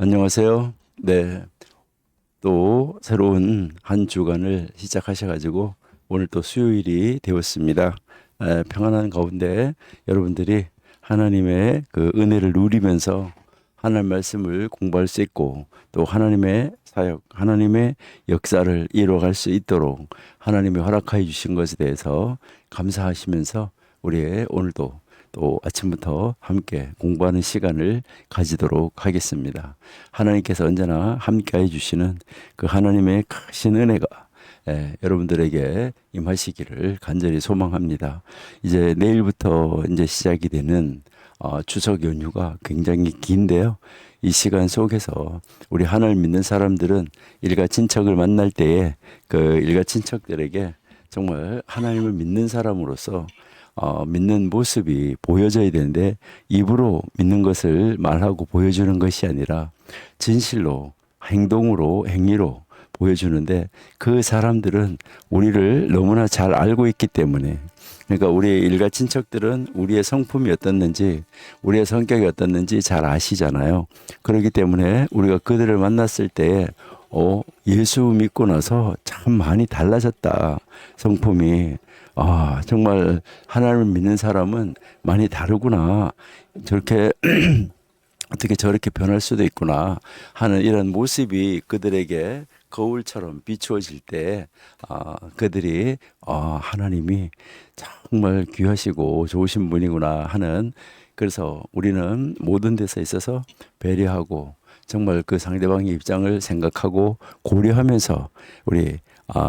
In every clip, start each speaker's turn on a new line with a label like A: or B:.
A: 안녕하세요. 네, 또 새로운 한 주간을 시작하셔가지고 오늘 또 수요일이 되었습니다. 평안한 가운데 여러분들이 하나님의 그 은혜를 누리면서 하나님 말씀을 공부할 수 있고 또 하나님의 사역, 하나님의 역사를 이뤄갈 수 있도록 하나님이 허락하여 주신 것에 대해서 감사하시면서 우리의 오늘도 또 아침부터 함께 공부하는 시간을 가지도록 하겠습니다. 하나님께서 언제나 함께 해주시는 그 하나님의 크신 은혜가 여러분들에게 임하시기를 간절히 소망합니다. 이제 내일부터 이제 시작이 되는 추석 연휴가 굉장히 긴데요. 이 시간 속에서 우리 하나님 믿는 사람들은 일가 친척을 만날 때에 그 일가 친척들에게 정말 하나님을 믿는 사람으로서 믿는 모습이 보여져야 되는데 입으로 믿는 것을 말하고 보여주는 것이 아니라 진실로 행동으로 행위로 보여주는데 그 사람들은 우리를 너무나 잘 알고 있기 때문에 그러니까 우리의 일가 친척들은 우리의 성품이 어떻는지 우리의 성격이 어떻는지 잘 아시잖아요. 그렇기 때문에 우리가 그들을 만났을 때 예수 믿고 나서 참 많이 달라졌다. 성품이 정말 하나님을 믿는 사람은 많이 다르구나. 저렇게 어떻게 저렇게 변할 수도 있구나 하는 이런 모습이 그들에게 거울처럼 비추어질 때 그들이 하나님이 정말 귀하시고 좋으신 분이구나 하는, 그래서 우리는 모든 데서 있어서 배려하고 정말 그 상대방의 입장을 생각하고 고려하면서 우리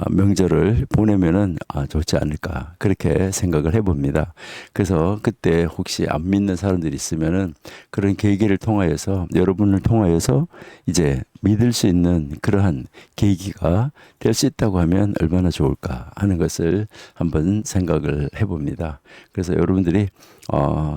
A: 명절을 보내면은 좋지 않을까 그렇게 생각을 해봅니다. 그래서 그때 혹시 안 믿는 사람들이 있으면은 그런 계기를 통하여서 여러분을 통하여서 이제 믿을 수 있는 그러한 계기가 될 수 있다고 하면 얼마나 좋을까 하는 것을 한번 생각을 해봅니다. 그래서 여러분들이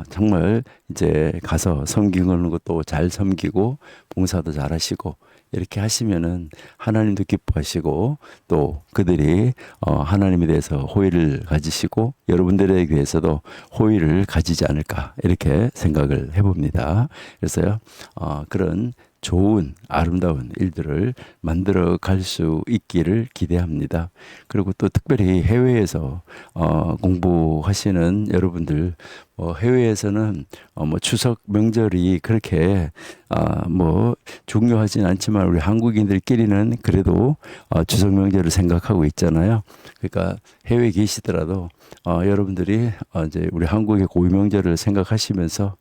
A: 정말 이제 가서 섬기는 것도 잘 섬기고 봉사도 잘 하시고 이렇게 하시면은 하나님도 기뻐하시고 또 그들이 하나님에 대해서 호의를 가지시고 여러분들에 대해서도 호의를 가지지 않을까 이렇게 생각을 해봅니다. 그래서요 그런 좋은 아름다운 일들을 만들어 갈 수 있기를 기대합니다. 그리고 또 특별히 해외에서 공부하시는 여러분들, 해외에서는 추석 명절이 그렇게 중요하진 않지만 우리 한국인들끼리는 그래도 추석 명절을 생각하고 있잖아요. 그러니까 해외에 계시더라도 여러분들이 이제 우리 한국의 고유 명절을 생각하시면서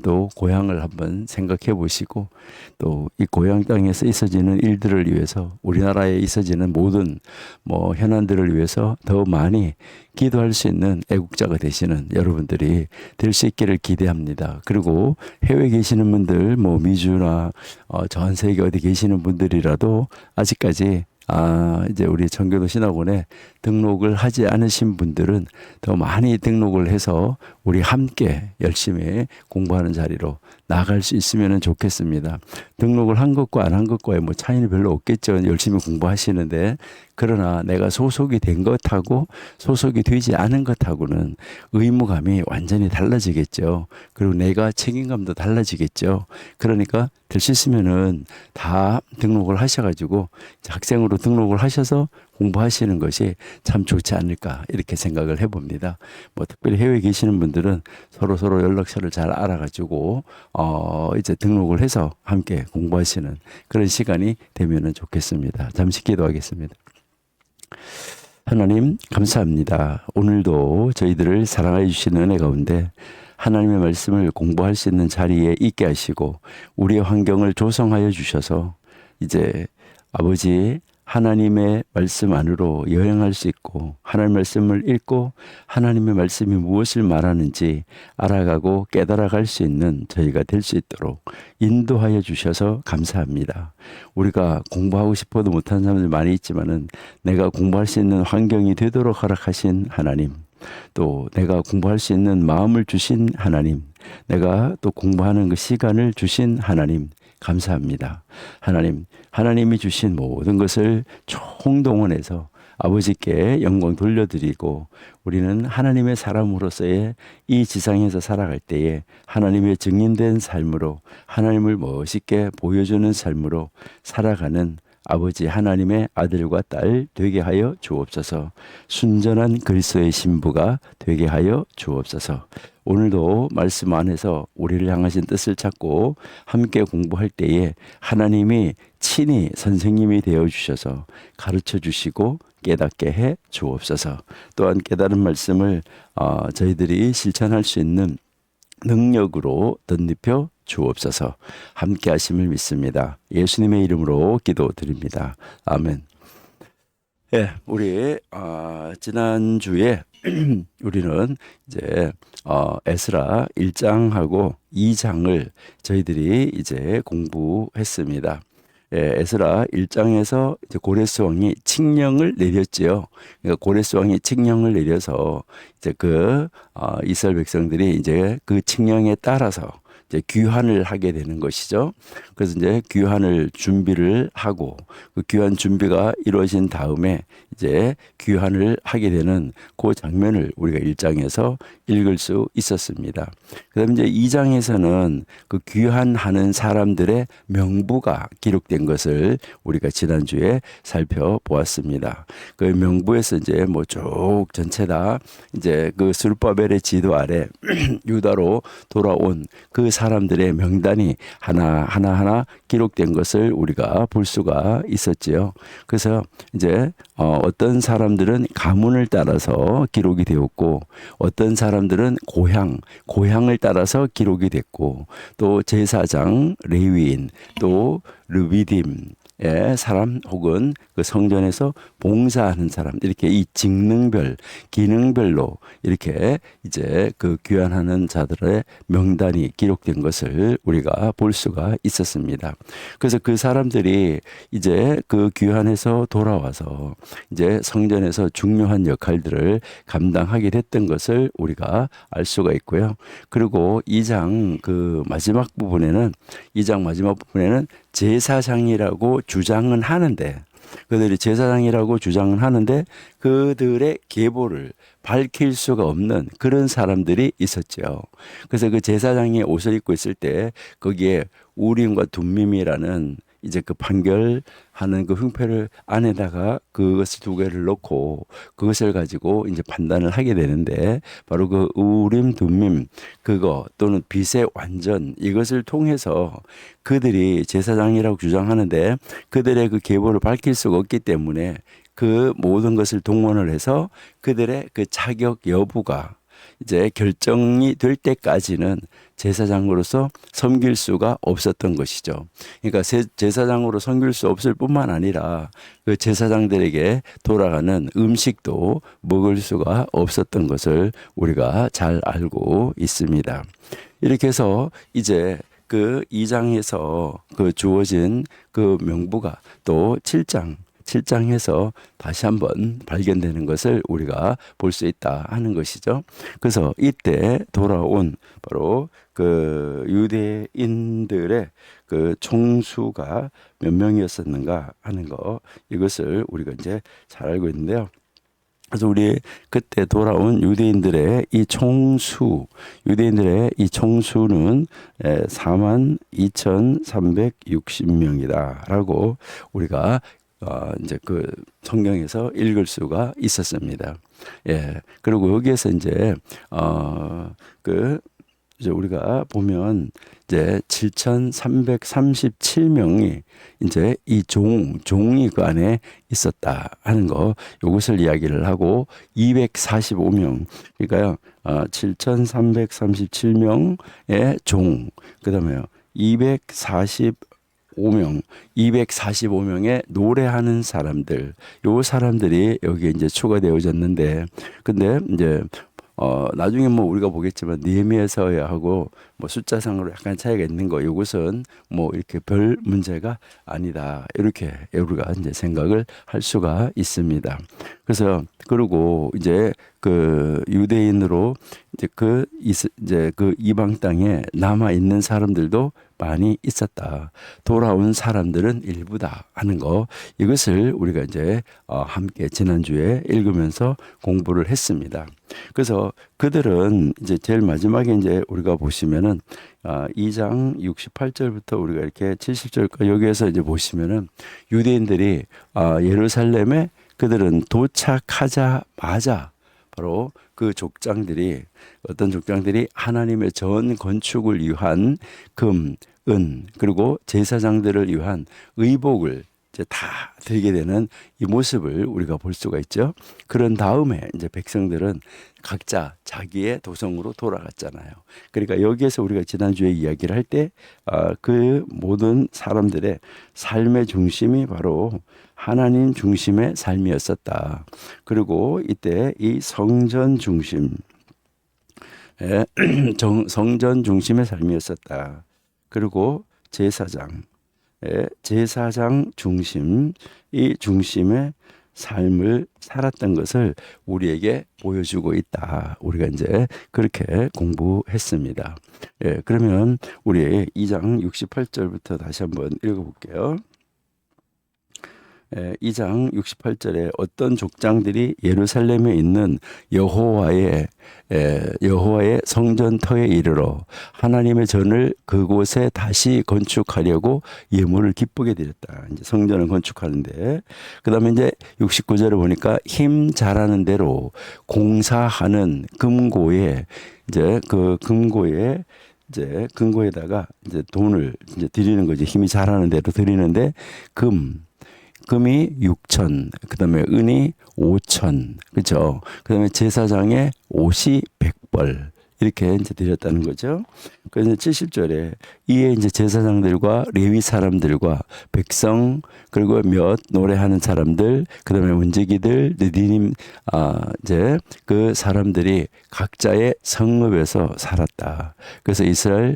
A: 또 고향을 한번 생각해 보시고 또 이 고향 땅에서 있어지는 일들을 위해서 우리나라에 있어지는 모든 현안들을 위해서 더 많이 기도할 수 있는 애국자가 되시는 여러분들이 될 수 있기를 기대합니다. 그리고 해외에 계시는 분들 미주나 전 세계 어디 계시는 분들이라도 아직까지 이제 우리 청교도 신학원에 등록을 하지 않으신 분들은 더 많이 등록을 해서 우리 함께 열심히 공부하는 자리로 나갈 수 있으면 좋겠습니다. 등록을 한 것과 안 한 것과의 차이는 별로 없겠죠. 열심히 공부하시는데, 그러나 내가 소속이 된 것하고 소속이 되지 않은 것하고는 의무감이 완전히 달라지겠죠. 그리고 내가 책임감도 달라지겠죠. 그러니까 될 수 있으면은 다 등록을 하셔가지고 학생으로 등록을 하셔서 공부하시는 것이 참 좋지 않을까 이렇게 생각을 해봅니다. 특별히 해외에 계시는 분들은 서로 연락처를 잘 알아가지고 이제 등록을 해서 함께 공부하시는 그런 시간이 되면은 좋겠습니다. 잠시 기도하겠습니다. 하나님 감사합니다. 오늘도 저희들을 사랑해 주시는 은혜 가운데 하나님의 말씀을 공부할 수 있는 자리에 있게 하시고 우리의 환경을 조성하여 주셔서 이제 아버지 하나님의 말씀 안으로 여행할 수 있고 하나님의 말씀을 읽고 하나님의 말씀이 무엇을 말하는지 알아가고 깨달아갈 수 있는 저희가 될 수 있도록 인도하여 주셔서 감사합니다. 우리가 공부하고 싶어도 못하는 사람들 많이 있지만은 내가 공부할 수 있는 환경이 되도록 허락하신 하나님, 또 내가 공부할 수 있는 마음을 주신 하나님, 내가 또 공부하는 그 시간을 주신 하나님 감사합니다. 하나님이 주신 모든 것을 총동원해서 아버지께 영광 돌려드리고 우리는 하나님의 사람으로서의 이 지상에서 살아갈 때에 하나님의 증인된 삶으로 하나님을 멋있게 보여주는 삶으로 살아가는 아버지 하나님의 아들과 딸 되게 하여 주옵소서. 순전한 그리스도의 신부가 되게 하여 주옵소서. 오늘도 말씀 안에서 우리를 향하신 뜻을 찾고 함께 공부할 때에 하나님이 친히 선생님이 되어 주셔서 가르쳐 주시고 깨닫게 해 주옵소서. 또한 깨달은 말씀을 저희들이 실천할 수 있는 능력으로 덧입혀 주옵소서. 함께 하심을 믿습니다. 예수님의 이름으로 기도드립니다. 아멘. 예, 우리 지난주에 우리는 이제 에스라 1장하고 2장을 저희들이 이제 공부했습니다. 예, 에스라 1장에서 이제 고레스 왕이 칙령을 내렸지요. 그러니까 고레스 왕이 칙령을 내려서 이제 이스라엘 백성들이 이제 그 칙령에 따라서 이제 귀환을 하게 되는 것이죠. 그래서 이제 귀환을 준비를 하고 그 귀환 준비가 이루어진 다음에 이제 귀환을 하게 되는 그 장면을 우리가 1장에서 읽을 수 있었습니다. 그다음에 이제 2장에서는 그 귀환하는 사람들의 명부가 기록된 것을 우리가 지난주에 살펴보았습니다. 그 명부에서 이제 뭐 쭉 전체 다 이제 그 스룹바벨의 지도 아래 유다로 돌아온 그 사람들의 명단이 하나하나 기록된 것을 우리가 볼 수가 있었지요. 그래서 이제 어떤 사람들은 가문을 따라서 기록이 되었고 어떤 사람들은 고향을 따라서 기록이 됐고 또 제사장, 레위인, 또 르비딤의 사람 혹은 그 성전에서 봉사하는 사람 이렇게 이 직능별, 기능별로 이렇게 이제 그 귀환하는 자들의 명단이 기록된 것을 우리가 볼 수가 있었습니다. 그래서 그 사람들이 이제 그 귀환해서 돌아와서 이제 성전에서 중요한 역할들을 감당하게 됐던 것을 우리가 알 수가 있고요. 그리고 2장 마지막 부분에는 제사장이라고 주장은 하는데 그들이 제사장이라고 주장은 하는데 그들의 계보를 밝힐 수가 없는 그런 사람들이 있었죠. 그래서 그 제사장이 옷을 입고 있을 때 거기에 우림과 둠밈이라는 이제 그 판결하는 그 흉패를 안에다가 그것을 두 개를 넣고 그것을 가지고 이제 판단을 하게 되는데 바로 그 우림 둠밈 그거 또는 빛의 완전 이것을 통해서 그들이 제사장이라고 주장하는데 그들의 그 계보를 밝힐 수가 없기 때문에 그 모든 것을 동원을 해서 그들의 그 자격 여부가 이제 결정이 될 때까지는 제사장으로서 섬길 수가 없었던 것이죠. 그러니까 제사장으로 섬길 수 없을 뿐만 아니라 그 제사장들에게 돌아가는 음식도 먹을 수가 없었던 것을 우리가 잘 알고 있습니다. 이렇게 해서 이제 그 2장에서 그 주어진 그 명부가 또 7장에서 다시 한번 발견되는 것을 우리가 볼 수 있다 하는 것이죠. 그래서 이때 돌아온 바로 그 유대인들의 그 총수가 몇 명이었었는가 하는 거 이것을 우리가 이제 잘 알고 있는데요. 그래서 우리 그때 돌아온 유대인들의 이 총수는 42,360명이다라고 우리가 이제 그 성경에서 읽을 수가 있었습니다. 예. 그리고 여기에서 이제 이제 우리가 보면 이제 7,337명이 이제 이 종이 그 안에 있었다 하는 거 이것을 이야기를 하고 245명 그러니까요 7,337명의 종 그다음에요 245명의 노래하는 사람들, 요 사람들이 여기에 이제 추가되어졌는데, 근데 이제 나중에 뭐 우리가 보겠지만 느헤미야서야하고 뭐 숫자상으로 약간 차이가 있는 거, 이것은 뭐 이렇게 별 문제가 아니다. 이렇게 우리가 이제 생각을 할 수가 있습니다. 그래서 그리고 이제 그 유대인으로 이제 그 이방 땅에 남아 있는 사람들도 많이 있었다. 돌아온 사람들은 일부다 하는 거, 이것을 우리가 이제 함께 지난주에 읽으면서 공부를 했습니다. 그래서 그들은 이제 제일 마지막에 이제 우리가 보시면은 2장 68절부터 우리가 이렇게 70절까지 여기에서 이제 보시면은 유대인들이 예루살렘에 그들은 도착하자마자 바로 그 족장들이, 어떤 족장들이 하나님의 전 건축을 위한 금, 은, 그리고 제사장들을 위한 의복을 이제 다 들게 되는 이 모습을 우리가 볼 수가 있죠. 그런 다음에 이제 백성들은 각자 자기의 도성으로 돌아갔잖아요. 그러니까 여기에서 우리가 지난주에 이야기를 할 때 그 모든 사람들의 삶의 중심이 바로 하나님 중심의 삶이었었다. 그리고 이때 이 성전 중심, 성전 중심의 삶이었었다. 그리고 제사장 중심, 이 중심의 삶을 살았던 것을 우리에게 보여주고 있다. 우리가 이제 그렇게 공부했습니다. 그러면 우리 2장 68절부터 다시 한번 읽어볼게요. 2장 68절에 어떤 족장들이 예루살렘에 있는 여호와의 성전터에 이르러 하나님의 전을 그곳에 다시 건축하려고 예물을 기쁘게 드렸다. 이제 성전을 건축하는데, 그다음에 이제 69절에 보니까 힘 잘하는 대로 공사하는 금고에, 이제 그 금고에 이제 금고에다가 이제 돈을 이제 드리는 거지. 힘이 잘하는 대로 드리는데 금이 6천, 그다음에 은이 5천, 그렇죠. 그다음에 제사장의 옷이 100벌 이렇게 이제 드렸다는 거죠. 그래서 70절에 이에 이제 제사장들과 레위 사람들과 백성, 그리고 몇 노래하는 사람들, 그다음에 문지기들, 느디님, 이제 그 사람들이 각자의 성읍에서 살았다. 그래서 이스라엘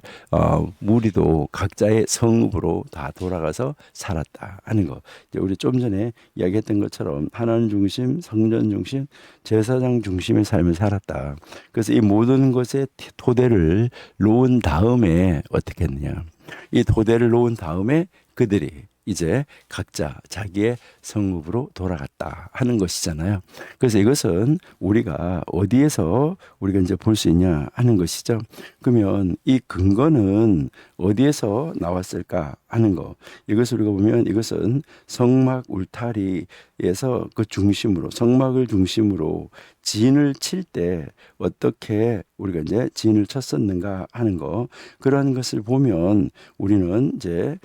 A: 무리도 각자의 성읍으로 다 돌아가서 살았다 하는 거. 이제 우리 좀 전에 이야기했던 것처럼 하나님 중심, 성전 중심, 제사장 중심의 삶을 살았다. 그래서 이 모든 것에 토대를 놓은 다음에 어떻게 했느냐. 이 토대를 놓은 다음에 그들이 이제 각자 자기의 성읍으로 돌아갔다 하는 것이잖아요. 그래서 이것은 우리가 어디에서 우리가 이제 볼 수 있냐 하는 것이죠. 그러면 이 근거는 어디에서 나왔을까 하는 거. 이것을 우리가 보면 이것은 성막 울타리에서 그 중심으로, 성막을 중심으로 진을 칠 때 어떻게 우리가 이제 진을 쳤었는가 하는 거, 그런 것을 보면 우리는 이제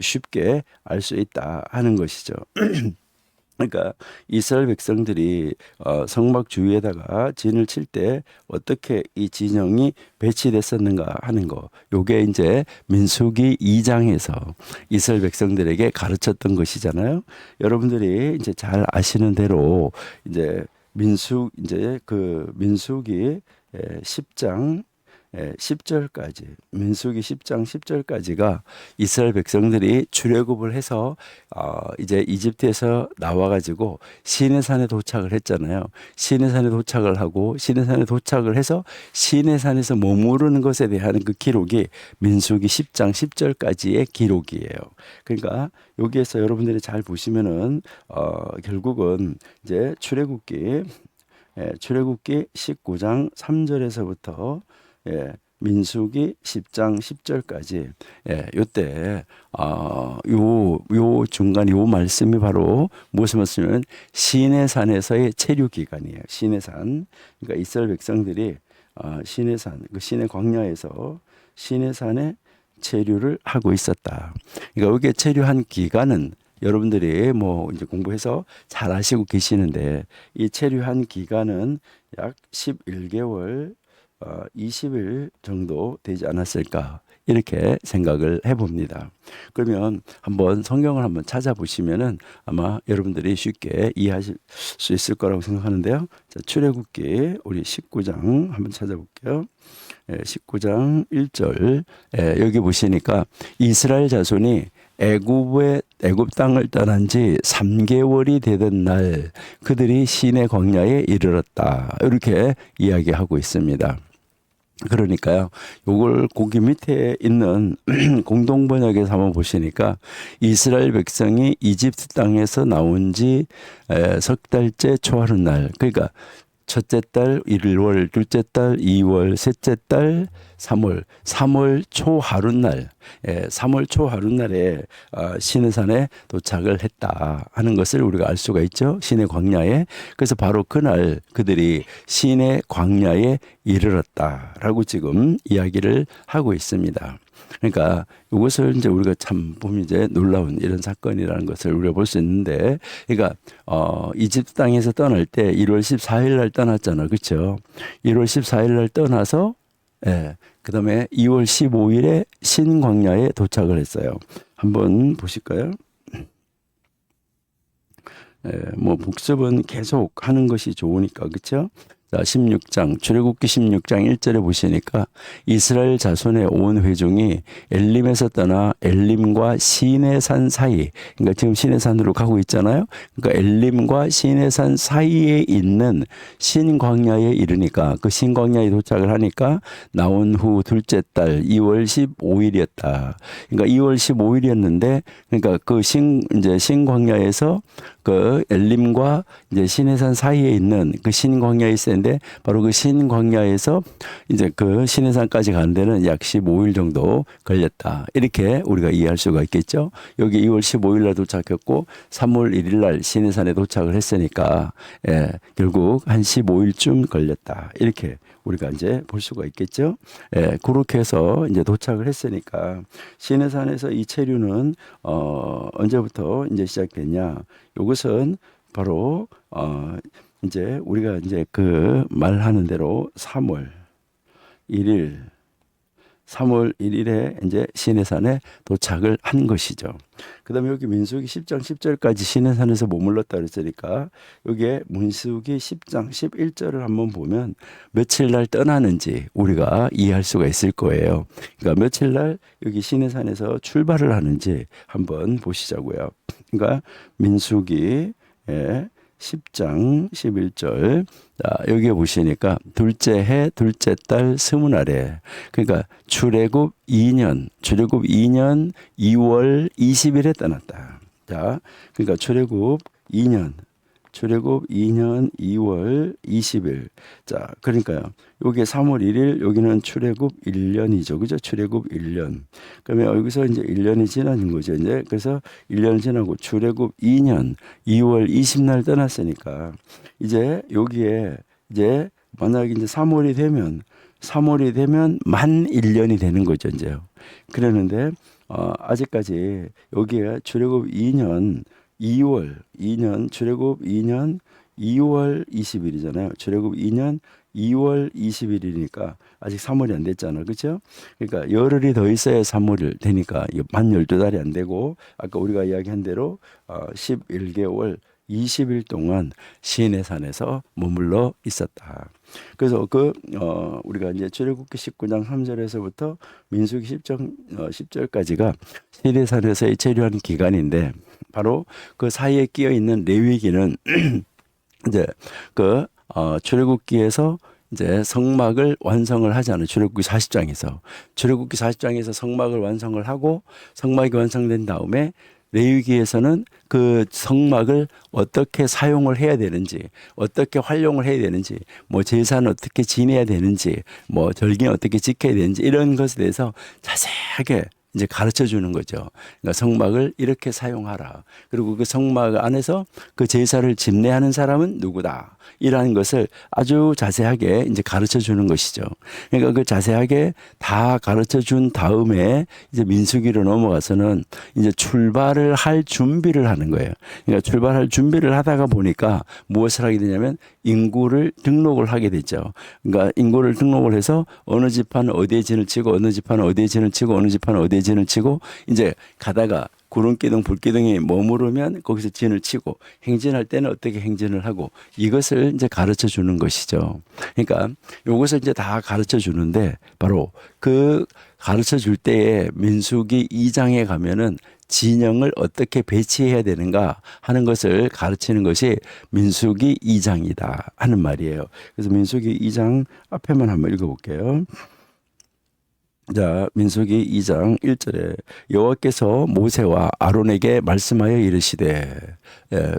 A: 쉽게 알 수 있다 하는 것이죠. 그러니까 이스라엘 백성들이 성막 주위에다가 진을 칠 때 어떻게 이 진영이 배치됐었는가 하는 거, 요게 이제 민수기 2장에서 이스라엘 백성들에게 가르쳤던 것이잖아요. 여러분들이 이제 잘 아시는 대로 이제 이제 그 민수기 10장 10절까지, 민수기 10장 10절까지가 이스라엘 백성들이 출애굽을 해서 이제 이집트에서 나와가지고 시내산에 도착을 했잖아요. 시내산에 도착을 하고 시내산에 도착을 해서 시내산에서 머무르는 것에 대한 그 기록이 민수기 10장 10절까지의 기록이에요. 그러니까 여기에서 여러분들이 잘 보시면은 결국은 이제 출애굽기 19장 3절에서부터 민수기 10장 10절까지, 요때 요 중간 요 말씀이 바로 무슨 말씀이냐면 시내산에서의 체류 기간이에요. 시내산. 그러니까 이스라엘 백성들이 시내산, 그 시내 광야에서 시내산에 체류를 하고 있었다. 그러니까 여기에 체류한 기간은 여러분들이 뭐 이제 공부해서 잘 아시고 계시는데, 이 체류한 기간은 약 11개월 20일 정도 되지 않았을까 이렇게 생각을 해봅니다. 그러면 한번 성경을 한번 찾아보시면은 아마 여러분들이 쉽게 이해하실 수 있을 거라고 생각하는데요. 자, 출애굽기 우리 19장 한번 찾아볼게요. 19장 1절 여기 보시니까 이스라엘 자손이 애굽 땅을 떠난 지 3개월이 되던 날 그들이 시내 광야에 이르렀다. 이렇게 이야기하고 있습니다. 그러니까요, 요걸 거기 밑에 있는 공동 번역에서 한번 보시니까 이스라엘 백성이 이집트 땅에서 나온 지 석 달째 초하루 날, 그러니까 첫째 달 1월, 둘째 달 2월, 셋째 달 3월 초하룻날, 3월 초하룻날에 시내산에 도착을 했다 하는 것을 우리가 알 수가 있죠. 시내 광야에. 그래서 바로 그날 그들이 시내 광야에 이르렀다라고 지금 이야기를 하고 있습니다. 그러니까 이것을 이제 우리가 참 보면 이제 놀라운 이런 사건이라는 것을 우리가 볼 수 있는데, 그러니까 이집트 땅에서 떠날 때 1월 14일 날 떠났잖아, 그렇죠? 1월 14일 날 떠나서 그다음에 2월 15일에 신광야에 도착을 했어요. 한번 보실까요? 뭐 복습은 계속 하는 것이 좋으니까, 그렇죠? 자, 16장 출애굽기 16장 1절에 보시니까 이스라엘 자손의 온 회중이 엘림에서 떠나 엘림과 시내산 사이, 그러니까 지금 시내산으로 가고 있잖아요. 그러니까 엘림과 시내산 사이에 있는 신광야에 이르니까, 그 신광야에 도착을 하니까 나온 후 둘째 달 2월 15일이었다. 그러니까 2월 15일이었는데, 그러니까 그 이제 신광야에서 그 엘림과 이제 시내산 사이에 있는 그 신광야에 있었는데, 바로 그 신광야에서 이제 그 시내산까지 가는 데는 약 15일 정도 걸렸다. 이렇게 우리가 이해할 수가 있겠죠. 여기 2월 15일 날 도착했고 3월 1일 날 시내산에 도착을 했으니까 결국 한 15일쯤 걸렸다. 이렇게 우리가 이제 볼 수가 있겠죠. 그렇게 해서 이제 도착을 했으니까 시내산에서 이 체류는 언제부터 이제 시작됐냐? 이것은 바로 이제 우리가 이제 그 말하는 대로 3월 1일에 이제 시내산에 도착을 한 것이죠. 그다음에 여기 민수기 10장 10절까지 시내산에서 머물렀다 그랬으니까 여기에 민수기 10장 11절을 한번 보면 며칠 날 떠나는지 우리가 이해할 수가 있을 거예요. 그러니까 며칠 날 여기 시내산에서 출발을 하는지 한번 보시자고요. 그러니까 민수기 10장 11절. 자, 여기 보시니까 둘째 해 둘째 달 스무날에, 그러니까 출애굽 2년 2월 20일에 떠났다. 자, 그러니까 출애굽 2년 2월 20일. 자, 그러니까요. 여기 3월 1일, 여기는 출애굽 1년이죠. 그죠? 출애굽 1년. 그러면 여기서 이제 1년이 지난 거죠. 이제 그래서 1년 지나고 출애굽 2년 2월 20날 떠났으니까 이제 여기에 이제 만약에 이제 3월이 되면 만 1년이 되는 거죠, 이제. 그러는데 아직까지 여기에 출애굽 2년 출애굽 2년 2월 20일이잖아요. 출애굽 2년 2월 20일이니까 아직 3월이 안 됐잖아. 그렇죠? 그러니까 열흘이 더 있어야 3월이 되니까 만 12달이 안 되고, 아까 우리가 이야기한 대로 11개월 20일 동안 시내산에서 머물러 있었다. 그래서 우리가 이제 출애굽기 19장 3절에서부터 민수기 10절까지가 시내산에서의 체류하는 기간인데, 바로 그 사이에 끼어 있는 레위기는 이제 출애굽기에서 이제 성막을 완성을 하잖아요. 출애굽기 40장에서 성막을 완성을 하고, 성막이 완성된 다음에 레위기에서는 그 성막을 어떻게 사용을 해야 되는지, 어떻게 활용을 해야 되는지, 뭐 제사는 어떻게 지내야 되는지, 뭐 절기는 어떻게 지켜야 되는지, 이런 것에 대해서 자세하게 이제 가르쳐 주는 거죠. 그러니까 성막을 이렇게 사용하라. 그리고 그 성막 안에서 그 제사를 집례하는 사람은 누구다. 이라는 것을 아주 자세하게 이제 가르쳐 주는 것이죠. 그러니까 그 자세하게 다 가르쳐 준 다음에 이제 민수기로 넘어가서는 이제 출발을 할 준비를 하는 거예요. 그러니까 출발할 준비를 하다가 보니까 무엇을 하게 되냐면 인구를 등록을 하게 되죠. 그러니까 인구를 등록을 해서 어느 지파는 어디에 진을 치고 어느 지파는 어디에 진을 치고 어느 지파는 어디에 진을 치고 이제 가다가 구름기둥 불기둥이 머무르면 거기서 진을 치고 행진할 때는 어떻게 행진을 하고 이것을 이제 가르쳐 주는 것이죠. 그러니까 이것을 이제 다 가르쳐 주는데 바로 그 가르쳐 줄 때에 민수기 2장에 가면은 진영을 어떻게 배치해야 되는가 하는 것을 가르치는 것이 민수기 2장이다 하는 말이에요. 그래서 민수기 2장 앞에만 한번 읽어볼게요. 자, 민수기 2장 1절에 여호와께서 모세와 아론에게 말씀하여 이르시되 예.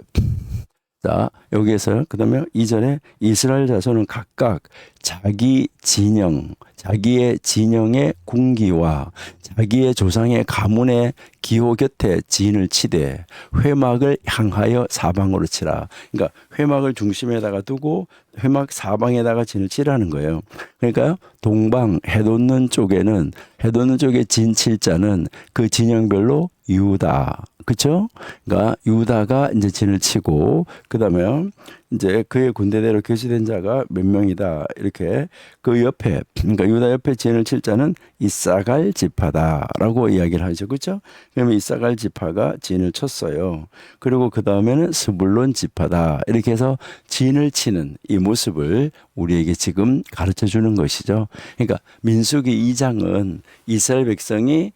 A: 자, 여기에서 그다음에 2절에 이스라엘 자손은 각각 자기 진영, 자기의 진영의 궁기와 자기의 조상의 가문의 기호 곁에 진을 치되 회막을 향하여 사방으로 치라. 그러니까 회막을 중심에다가 두고 회막 사방에다가 진을 치라는 거예요. 그러니까 동방 해돋는 쪽에는 해돋는 쪽에 진 칠 자는 그 진영별로 유다. 그렇죠? 그러니까 유다가 이제 진을 치고 그다음에 이제 그의 군대대로 교시된 자가 몇 명이다. 이렇게 그 옆에 그러니까 유다 옆에 진을 칠 자는 이사갈 지파다라고 이야기를 하죠. 그렇죠? 그러면 이사갈 지파가 진을 쳤어요. 그리고 그다음에는 스불론 지파다. 이렇게 해서 진을 치는 이 모습을 우리에게 지금 가르쳐 주는 것이죠. 그러니까 민수기 2장은 이스라엘 백성이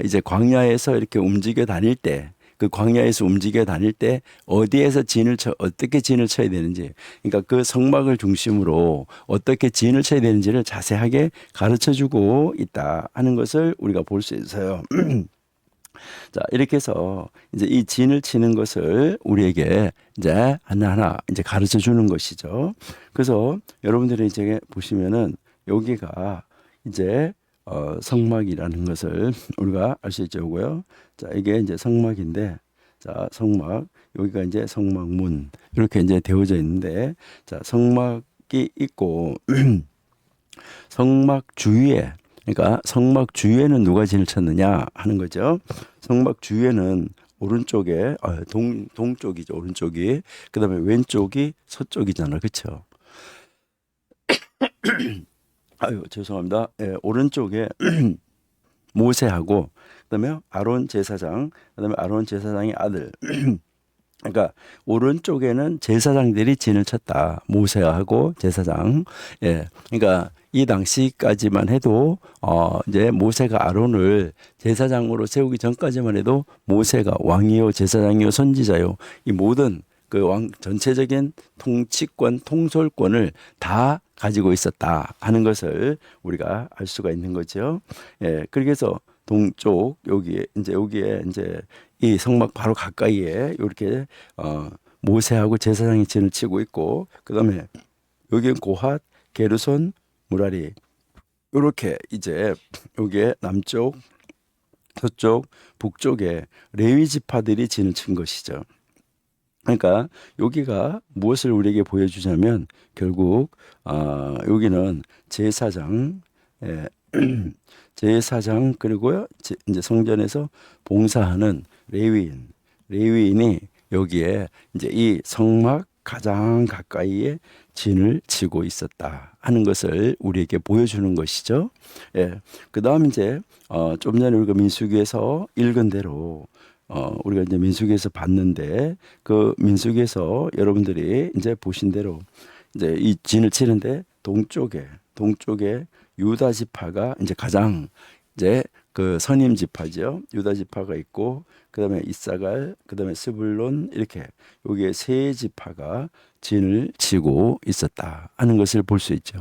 A: 이제 광야에서 이렇게 움직여 다닐 때 그 광야에서 움직여 다닐 때 어디에서 진을 쳐 어떻게 진을 쳐야 되는지 그러니까 그 성막을 중심으로 어떻게 진을 쳐야 되는지를 자세하게 가르쳐 주고 있다 하는 것을 우리가 볼 수 있어요. 자, 이렇게 해서 이제 이 진을 치는 것을 우리에게 이제 하나하나 이제 가르쳐 주는 것이죠. 그래서 여러분들이 이제 보시면은 여기가 이제 성막이라는 것을 우리가 알 수 있죠.고요. 자, 이게 이제 성막인데, 자, 성막 여기가 이제 성막문 이렇게 이제 되어져 있는데, 자, 성막이 있고 성막 주위에 그러니까 성막 주위에는 누가 진을 쳤느냐 하는 거죠. 성막 주위에는 오른쪽에 동쪽이죠. 오른쪽이 그다음에 왼쪽이 서쪽이잖아, 그렇죠? 아유 죄송합니다. 예, 오른쪽에 모세하고 그다음에 아론 제사장 그다음에 아론 제사장의 아들 그러니까 오른쪽에는 제사장들이 진을 쳤다. 모세하고 제사장. 예. 그러니까 이 당시까지만 해도 이제 모세가 아론을 제사장으로 세우기 전까지만 해도 모세가 왕이요 제사장이요 선지자요 이 모든 그 왕 전체적인 통치권 통솔권을 다 가지고 있었다 하는 것을 우리가 알 수가 있는 거죠. 예. 그래서 동쪽 여기에 이제 이 성막 바로 가까이에 이렇게 모세하고 제사장이 진을 치고 있고 그다음에 여기는 고핫, 게르손, 무라리 이렇게 이제 여기에 남쪽, 서쪽, 북쪽에 레위 지파들이 진을 친 것이죠. 그러니까 여기가 무엇을 우리에게 보여주자면 결국 여기는 제사장, 예, 제사장 그리고요 이제 성전에서 봉사하는 레위인이 여기에 이제 이 성막 가장 가까이에 진을 치고 있었다 하는 것을 우리에게 보여주는 것이죠. 예, 그다음 이제 좀 전에 우리가 민수기에서 읽은 대로 우리가 이제 민수기에서 봤는데 그 민수기에서 여러분들이 이제 보신 대로 이제 이 진을 치는데 동쪽에 유다 지파가 이제 가장 이제 그 선임 지파죠. 유다 지파가 있고 그다음에 이사갈, 그다음에 스불론 이렇게 여기에 세 지파가 진을 치고 있었다 하는 것을 볼 수 있죠.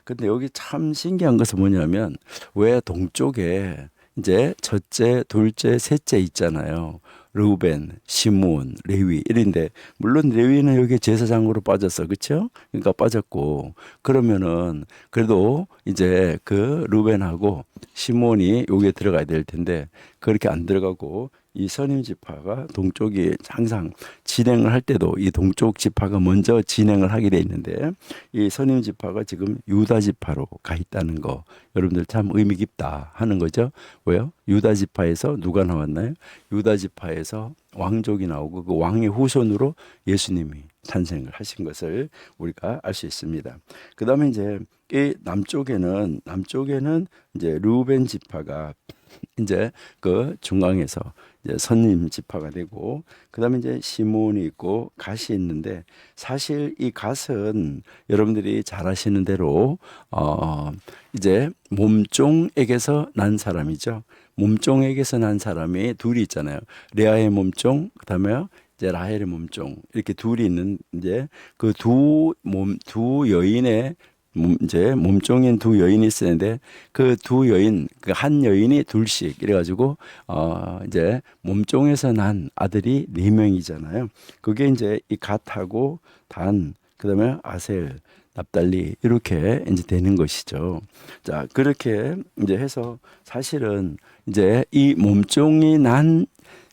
A: 근데 여기 참 신기한 것은 뭐냐면 왜 동쪽에 이제 첫째, 둘째, 셋째 있잖아요. 르우벤, 시므온, 레위 이런데 물론 레위는 여기 제사장으로 빠졌어, 그렇죠? 그러니까 빠졌고 그러면은 그래도 이제 그 르우벤하고 시므온이 여기에 들어가야 될 텐데 그렇게 안 들어가고 이 선임 지파가 동쪽이 항상 진행을 할 때도 이 동쪽 지파가 먼저 진행을 하게 돼 있는데 이 선임 지파가 지금 유다 지파로 가 있다는 거 여러분들 참 의미 깊다 하는 거죠. 왜요? 유다 지파에서 누가 나왔나요? 유다 지파에서 왕족이 나오고 그 왕의 후손으로 예수님이 탄생을 하신 것을 우리가 알 수 있습니다. 그다음에 이제 이 남쪽에는 이제 르우벤 지파가 이제 그 중앙에서 이제 선임 지파가 되고 그다음에 이제 시몬이 있고 갓이 있는데 사실 이 갓은 여러분들이 잘 아시는 대로 이제 몸종에게서 난 사람이죠. 몸종에게서 난 사람이 둘이 있잖아요. 레아의 몸종 그다음에 이제 라헬의 몸종 이렇게 둘이 있는 이제 그 두 여인의 이제 몸종인 두 여인이 있었는데 그 두 여인 그 한 여인이 둘씩 이래가지고 이제 몸종에서 난 아들이 4명이잖아요. 그게 이제 이 갓하고 단 그다음에 아셀 납달리 이렇게 이제 되는 것이죠. 자 그렇게 이제 해서 사실은 이제 이 몸종이 난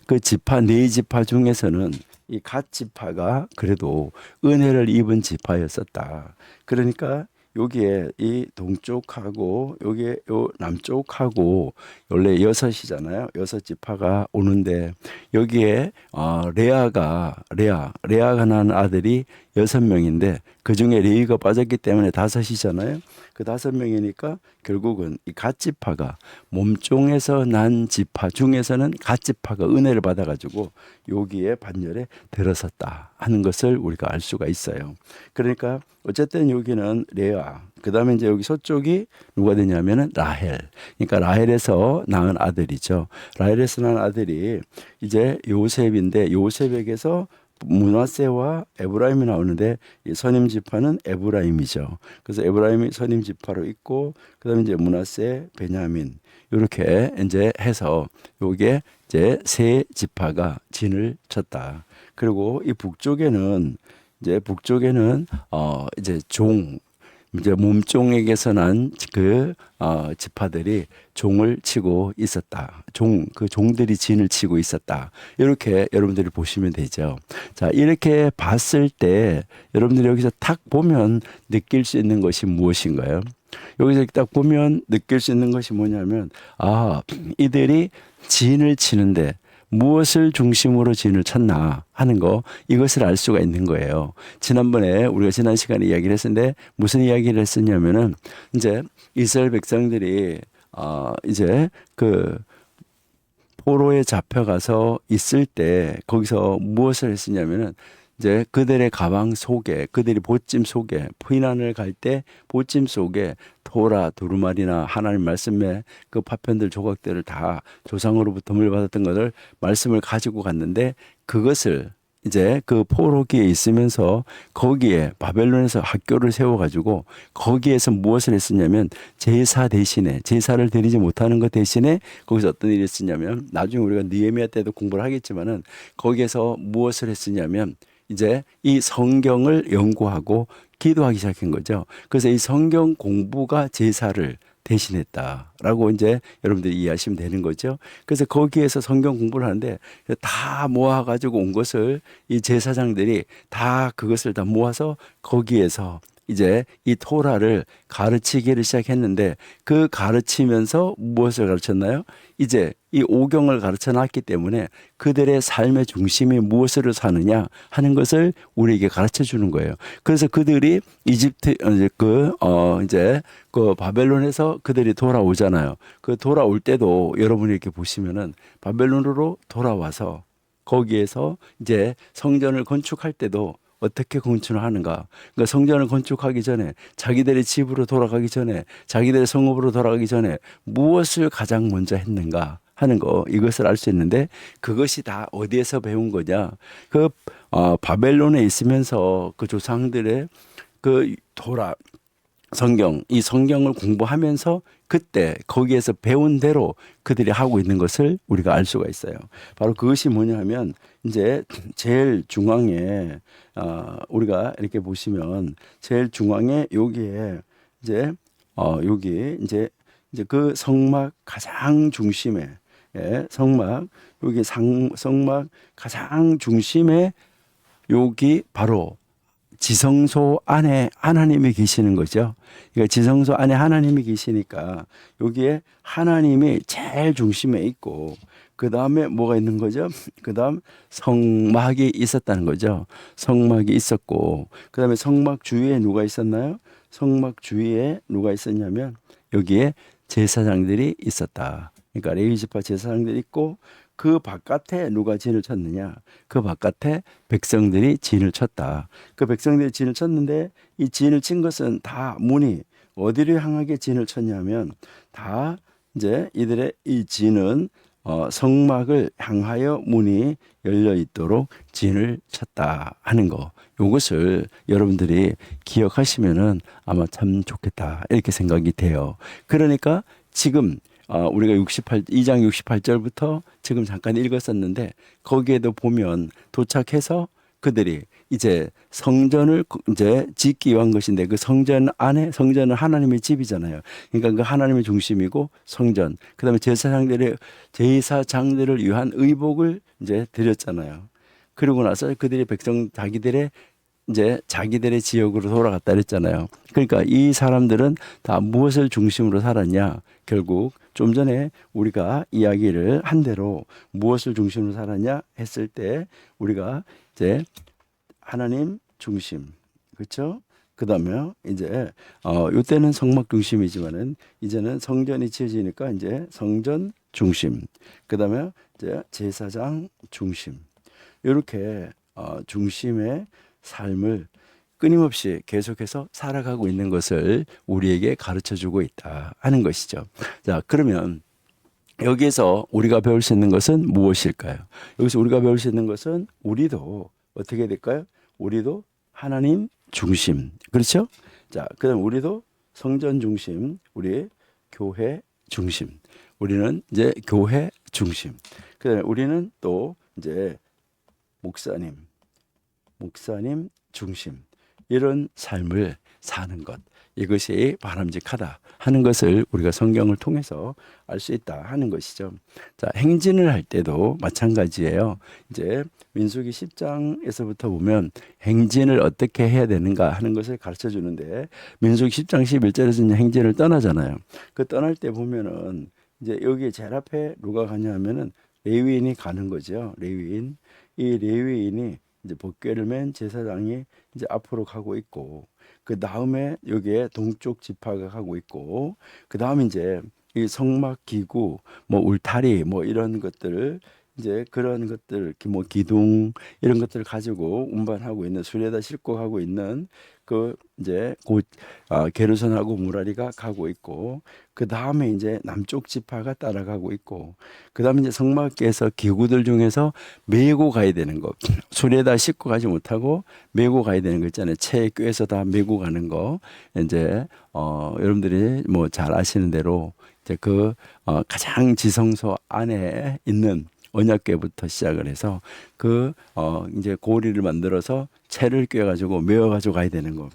A: 그 지파 네 지파 중에서는 이 갓 지파가 그래도 은혜를 입은 지파였었다. 그러니까 여기에 이 동쪽하고 여기에 요 남쪽하고 원래 6이잖아요. 6지파가 오는데 여기에 레아가 낳은 아들이 6명인데 그 중에 레위가 빠졌기 때문에 5이잖아요. 그 5명이니까 결국은 이 갓지파가 몸종에서 난 지파 중에서는 갓지파가 은혜를 받아가지고 여기에 반열에 들어섰다 하는 것을 우리가 알 수가 있어요. 그러니까 어쨌든 여기는 레아, 그 다음에 이제 여기 서쪽이 누가 되냐면은 라헬. 그러니까 라헬에서 낳은 아들이죠. 라헬에서 낳은 아들이 이제 요셉인데 요셉에게서 므낫세와 에브라임이 나오는데 이 선임 지파는 에브라임이죠. 그래서 에브라임이 선임 지파로 있고 그다음에 이제 므낫세, 베냐민 이렇게 이제 해서 요게 이제 세 지파가 진을 쳤다. 그리고 이 북쪽에는 이제 이제 몸종에게서 난 그 지파들이 종을 치고 있었다. 그 종들이 진을 치고 있었다. 이렇게 여러분들이 보시면 되죠. 자, 이렇게 봤을 때 여러분들이 여기서 탁 보면 느낄 수 있는 것이 무엇인가요? 여기서 딱 보면 느낄 수 있는 것이 뭐냐면 이들이 진을 치는데 무엇을 중심으로 진을 쳤나 하는 거 이것을 알 수가 있는 거예요. 지난번에 우리가 지난 시간에 이야기를 했었는데 무슨 이야기를 했었냐면은 이제 이스라엘 백성들이 이제 그 포로에 잡혀가서 있을 때 거기서 무엇을 했었냐면은 이제 그들의 가방 속에 그들이 보찜 속에 피난을 갈 때 보찜 속에 토라 두루마리나 하나님 말씀의 그 파편들 조각들을 다 조상으로부터 물받았던 것을 말씀을 가지고 갔는데 그것을 이제 그 포로기에 있으면서 거기에 바벨론에서 학교를 세워가지고 거기에서 무엇을 했었냐면 제사 대신에 제사를 드리지 못하는 것 대신에 거기서 어떤 일이 있었냐면 나중에 우리가 느헤미야 때도 공부를 하겠지만은 거기에서 무엇을 했었냐면 이제 이 성경을 연구하고 기도하기 시작한 거죠. 그래서 이 성경 공부가 제사를 대신했다라고 이제 여러분들이 이해하시면 되는 거죠. 그래서 거기에서 성경 공부를 하는데 다 모아가지고 온 것을 이 제사장들이 다 그것을 다 모아서 거기에서 이제 이 토라를 가르치기를 시작했는데 그 가르치면서 무엇을 가르쳤나요? 이제 이 오경을 가르쳐 놨기 때문에 그들의 삶의 중심이 무엇으로 사느냐 하는 것을 우리에게 가르쳐 주는 거예요. 그래서 그들이 이집트 이제 그 바벨론에서 그들이 돌아오잖아요. 그 돌아올 때도 여러분이 이렇게 보시면은 바벨론으로 돌아와서 거기에서 이제 성전을 건축할 때도 어떻게 건축을 하는가? 그러니까 성전을 건축하기 전에 자기들의 집으로 돌아가기 전에 자기들의 성읍으로 돌아가기 전에 무엇을 가장 먼저 했는가 하는 거 이것을 알 수 있는데 그것이 다 어디에서 배운 거냐? 그 바벨론에 있으면서 그 조상들의 그 이 성경을 공부하면서 그때 거기에서 배운 대로 그들이 하고 있는 것을 우리가 알 수가 있어요. 바로 그것이 뭐냐 하면 이제 제일 중앙에 우리가 이렇게 보시면 제일 중앙에 여기에 이제 여기 이제 그 성막 가장 중심에 예, 성막 여기 성막 가장 중심에 여기 바로 지성소 안에 하나님이 계시는 거죠. 그러니까 지성소 안에 하나님이 계시니까 여기에 하나님이 제일 중심에 있고 그 다음에 뭐가 있는 거죠? 그 다음 성막이 있었다는 거죠. 성막이 있었고 그 다음에 성막 주위에 누가 있었나요? 성막 주위에 누가 있었냐면 여기에 제사장들이 있었다. 그러니까 레위 지파 제사장들이 있고 그 바깥에 누가 진을 쳤느냐? 그 바깥에 백성들이 진을 쳤다. 그 백성들이 진을 쳤는데 이 진을 친 것은 다 문이 어디를 향하게 진을 쳤냐면 다 이제 이들의 이 진은 성막을 향하여 문이 열려 있도록 진을 쳤다 하는 거. 이것을 여러분들이 기억하시면은 아마 참 좋겠다 이렇게 생각이 돼요. 그러니까 지금 우리가 2장 68절부터 지금 잠깐 읽었었는데 거기에도 보면 도착해서 그들이 이제 성전을 이제 짓기 위한 것인데 그 성전 안에 성전은 하나님의 집이잖아요. 그러니까 그 하나님의 중심이고 성전. 그다음에 제사장들을 위한 의복을 이제 드렸잖아요. 그러고 나서 그들이 백성 자기들의 지역으로 돌아갔다 그랬잖아요. 그러니까 이 사람들은 다 무엇을 중심으로 살았냐? 결국 좀 전에 우리가 이야기를 한 대로 무엇을 중심으로 살았냐 했을 때 우리가 이제 하나님 중심, 그렇죠? 그다음에 이제 이때는 성막 중심이지만은 이제는 성전이 지어지니까 이제 성전 중심, 그다음에 이제 제사장 중심 이렇게 중심의 삶을 끊임없이 계속해서 살아가고 있는 것을 우리에게 가르쳐 주고 있다 하는 것이죠. 자, 그러면 여기에서 우리가 배울 수 있는 것은 무엇일까요? 여기서 우리가 배울 수 있는 것은 우리도 어떻게 될까요? 우리도 하나님 중심. 그렇죠? 자, 그다음 우리도 성전 중심, 우리 교회 중심. 우리는 이제 교회 중심. 그다음에 우리는 또 이제 목사님 중심 이런 삶을 사는 것 이것이 바람직하다 하는 것을 우리가 성경을 통해서 알 수 있다 하는 것이죠. 자, 행진을 할 때도 마찬가지예요. 이제 민수기 10장에서부터 보면 행진을 어떻게 해야 되는가 하는 것을 가르쳐 주는데 민수기 10장 11절에서 이제 행진을 떠나잖아요. 그 떠날 때 보면은 이제 여기 제일 앞에 누가 가냐면은 레위인이 가는 거죠. 레위인. 이 레위인이 이제 법궤를 맨 제사장이 이제 앞으로 가고 있고 그 다음에 여기에 동쪽 지파가 가고 있고 그 다음에 이제 이 성막 기구 뭐 울타리 뭐 이런 것들을 이제 그런 것들 뭐 기둥 이런 것들을 가지고 운반하고 있는 수레다 싣고 가고 있는 그 이제 곧 게르손하고 무라리가 가고 있고 그 다음에 이제 남쪽 지파가 따라가고 있고 그 다음에 이제 성막에서 기구들 중에서 메고 가야 되는 거 수레다 싣고 가지 못하고 메고 가야 되는 거 있잖아요. 채에 꿰서 다 메고 가는 거 이제 여러분들이 뭐 잘 아시는 대로 이제 그 가장 지성소 안에 있는 언약궤부터 시작을 해서 이제 고리를 만들어서 채를 꿰가지고 메어가지고 가야 되는 거.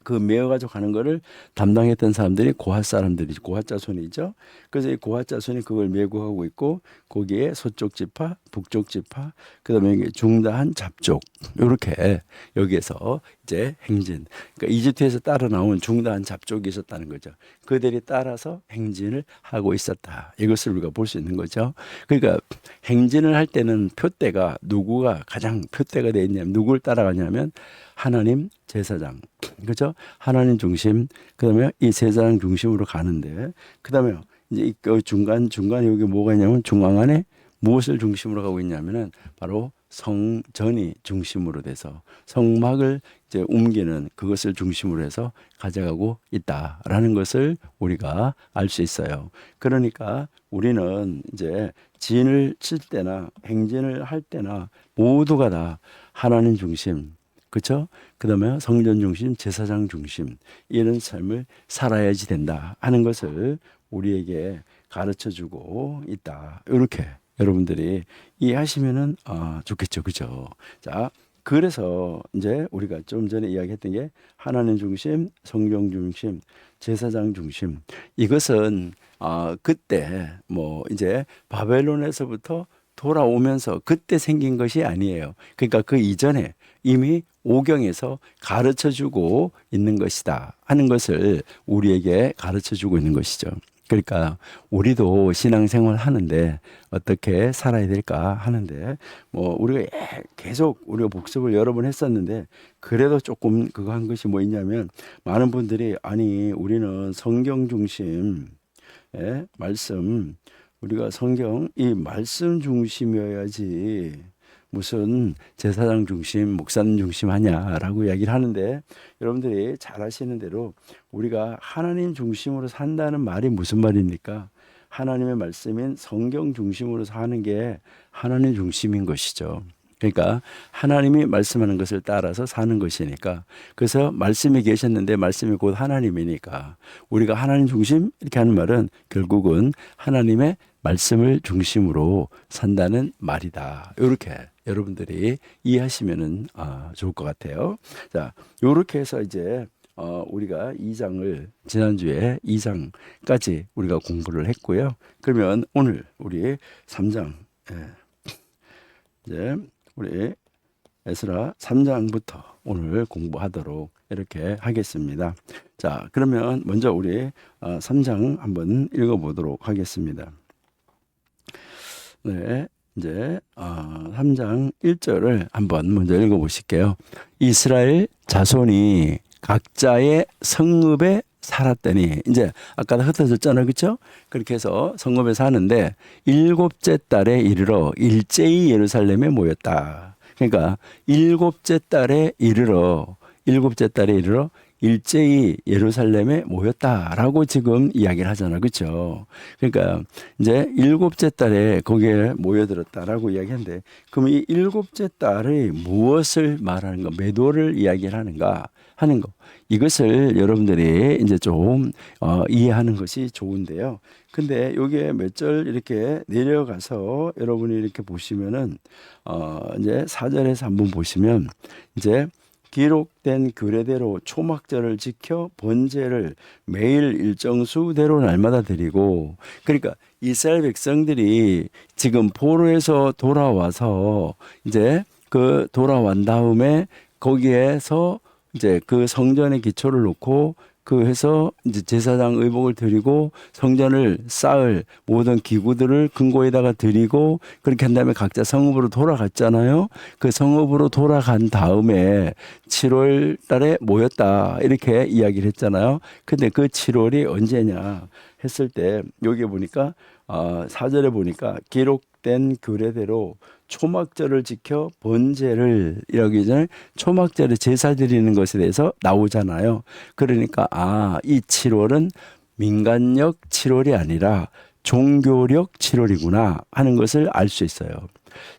A: 그 메어가지고 가는 거를 담당했던 사람들이 고핫 사람들이죠. 고핫 자손이죠. 그래서 이 고핫 자손이 그걸 메고 하고 있고 거기에 서쪽 지파, 북쪽 지파, 그다음에 중다한 잡족 이렇게 여기에서 이제 행진. 그러니까 이집트에서 따라 나온 중다한 잡족이 있었다는 거죠. 그들이 따라서 행진을 하고 있었다. 이것을 우리가 볼 수 있는 거죠. 그러니까 행진을 할 때는 표대가 누구가 가장 표대가 되어 있냐면 누구를 따라가냐면 하나님 제사장, 그렇죠? 하나님 중심, 그다음에 이 제사장 중심으로 가는데, 그다음에 이제 그 중간에 여기 뭐가 있냐면 중앙 안에 무엇을 중심으로 가고 있냐면은 바로 성전이 중심으로 돼서 성막을 이제 옮기는 그것을 중심으로 해서 가져가고 있다라는 것을 우리가 알 수 있어요. 그러니까 우리는 이제 진을 칠 때나 행진을 할 때나 모두가 다 하나님 중심, 그렇죠? 그다음에 성전 중심, 제사장 중심 이런 삶을 살아야지 된다 하는 것을 우리에게 가르쳐주고 있다. 이렇게 여러분들이 이해하시면은 좋겠죠, 그죠? 자, 그래서 이제 우리가 좀 전에 이야기했던 게 하나님 중심, 성경 중심, 제사장 중심. 이것은 그때 뭐 이제 바벨론에서부터 돌아오면서 그때 생긴 것이 아니에요. 그러니까 그 이전에 이미 오경에서 가르쳐 주고 있는 것이다 하는 것을 우리에게 가르쳐 주고 있는 것이죠. 그러니까 우리도 신앙생활 하는데 어떻게 살아야 될까 하는데 뭐 우리가 계속 우리가 복습을 여러 번 했었는데 그래도 조금 그거 한 것이 뭐 있냐면 많은 분들이 아니 우리는 성경 중심 말씀 우리가 성경 이 말씀 중심이어야지 무슨 제사장 중심, 목사님 중심 하냐라고 이야기를 하는데 여러분들이 잘 아시는 대로 우리가 하나님 중심으로 산다는 말이 무슨 말입니까? 하나님의 말씀인 성경 중심으로 사는 게 하나님 중심인 것이죠. 그러니까 하나님이 말씀하는 것을 따라서 사는 것이니까 그래서 말씀이 계셨는데 말씀이 곧 하나님이니까 우리가 하나님 중심 이렇게 하는 말은 결국은 하나님의 말씀을 중심으로 산다는 말이다. 이렇게 여러분들이 이해하시면은 좋을 것 같아요. 자, 이렇게 해서 이제 우리가 2장을 지난주에 2장까지 우리가 공부를 했고요. 그러면 오늘 우리 3장 이제 우리 에스라 3장부터 오늘 공부하도록 이렇게 하겠습니다. 자, 그러면 먼저 우리 3장 한번 읽어보도록 하겠습니다. 네, 이제 3장 1절을 한번 먼저 읽어보실게요. 이스라엘 자손이 각자의 성읍에 살았더니 이제 아까 흩어졌잖아요, 그렇죠? 그렇게 해서 성읍에 사는데 일곱째 달에 이르러 일제히 예루살렘에 모였다. 그러니까 일곱째 달에 이르러 일제히 예루살렘에 모였다라고 지금 이야기를 하잖아요, 그렇죠? 그러니까 이제 일곱째 달에 거기에 모여들었다라고 이야기하는데, 그럼 이 일곱째 달이 무엇을 말하는 가 매도를 이야기를 하는가 하는 거, 이것을 여러분들이 이제 좀 이해하는 것이 좋은데요. 근데 여기에 몇 절 이렇게 내려가서 여러분이 이렇게 보시면은 이제 4절에서 한번 보시면 이제 기록된 규례대로 초막절을 지켜 번제를 매일 일정 수대로 날마다 드리고, 그러니까 이스라엘 백성들이 지금 포로에서 돌아와서 이제 그 돌아온 다음에 거기에서 이제 그 성전의 기초를 놓고 그 해서 이제 제사장 의복을 드리고 성전을 쌓을 모든 기구들을 근거에다가 드리고 그렇게 한 다음에 각자 성읍으로 돌아갔잖아요. 그 성읍으로 돌아간 다음에 7월 달에 모였다 이렇게 이야기를 했잖아요. 근데 그 7월이 언제냐 했을 때 여기 보니까 4절에 보니까 기록된 규례대로 초막절을 지켜 번제를 이러기 전에 초막절에 제사 드리는 것에 대해서 나오잖아요. 그러니까 이 7월은 민간력 7월이 아니라 종교력 7월이구나 하는 것을 알 수 있어요.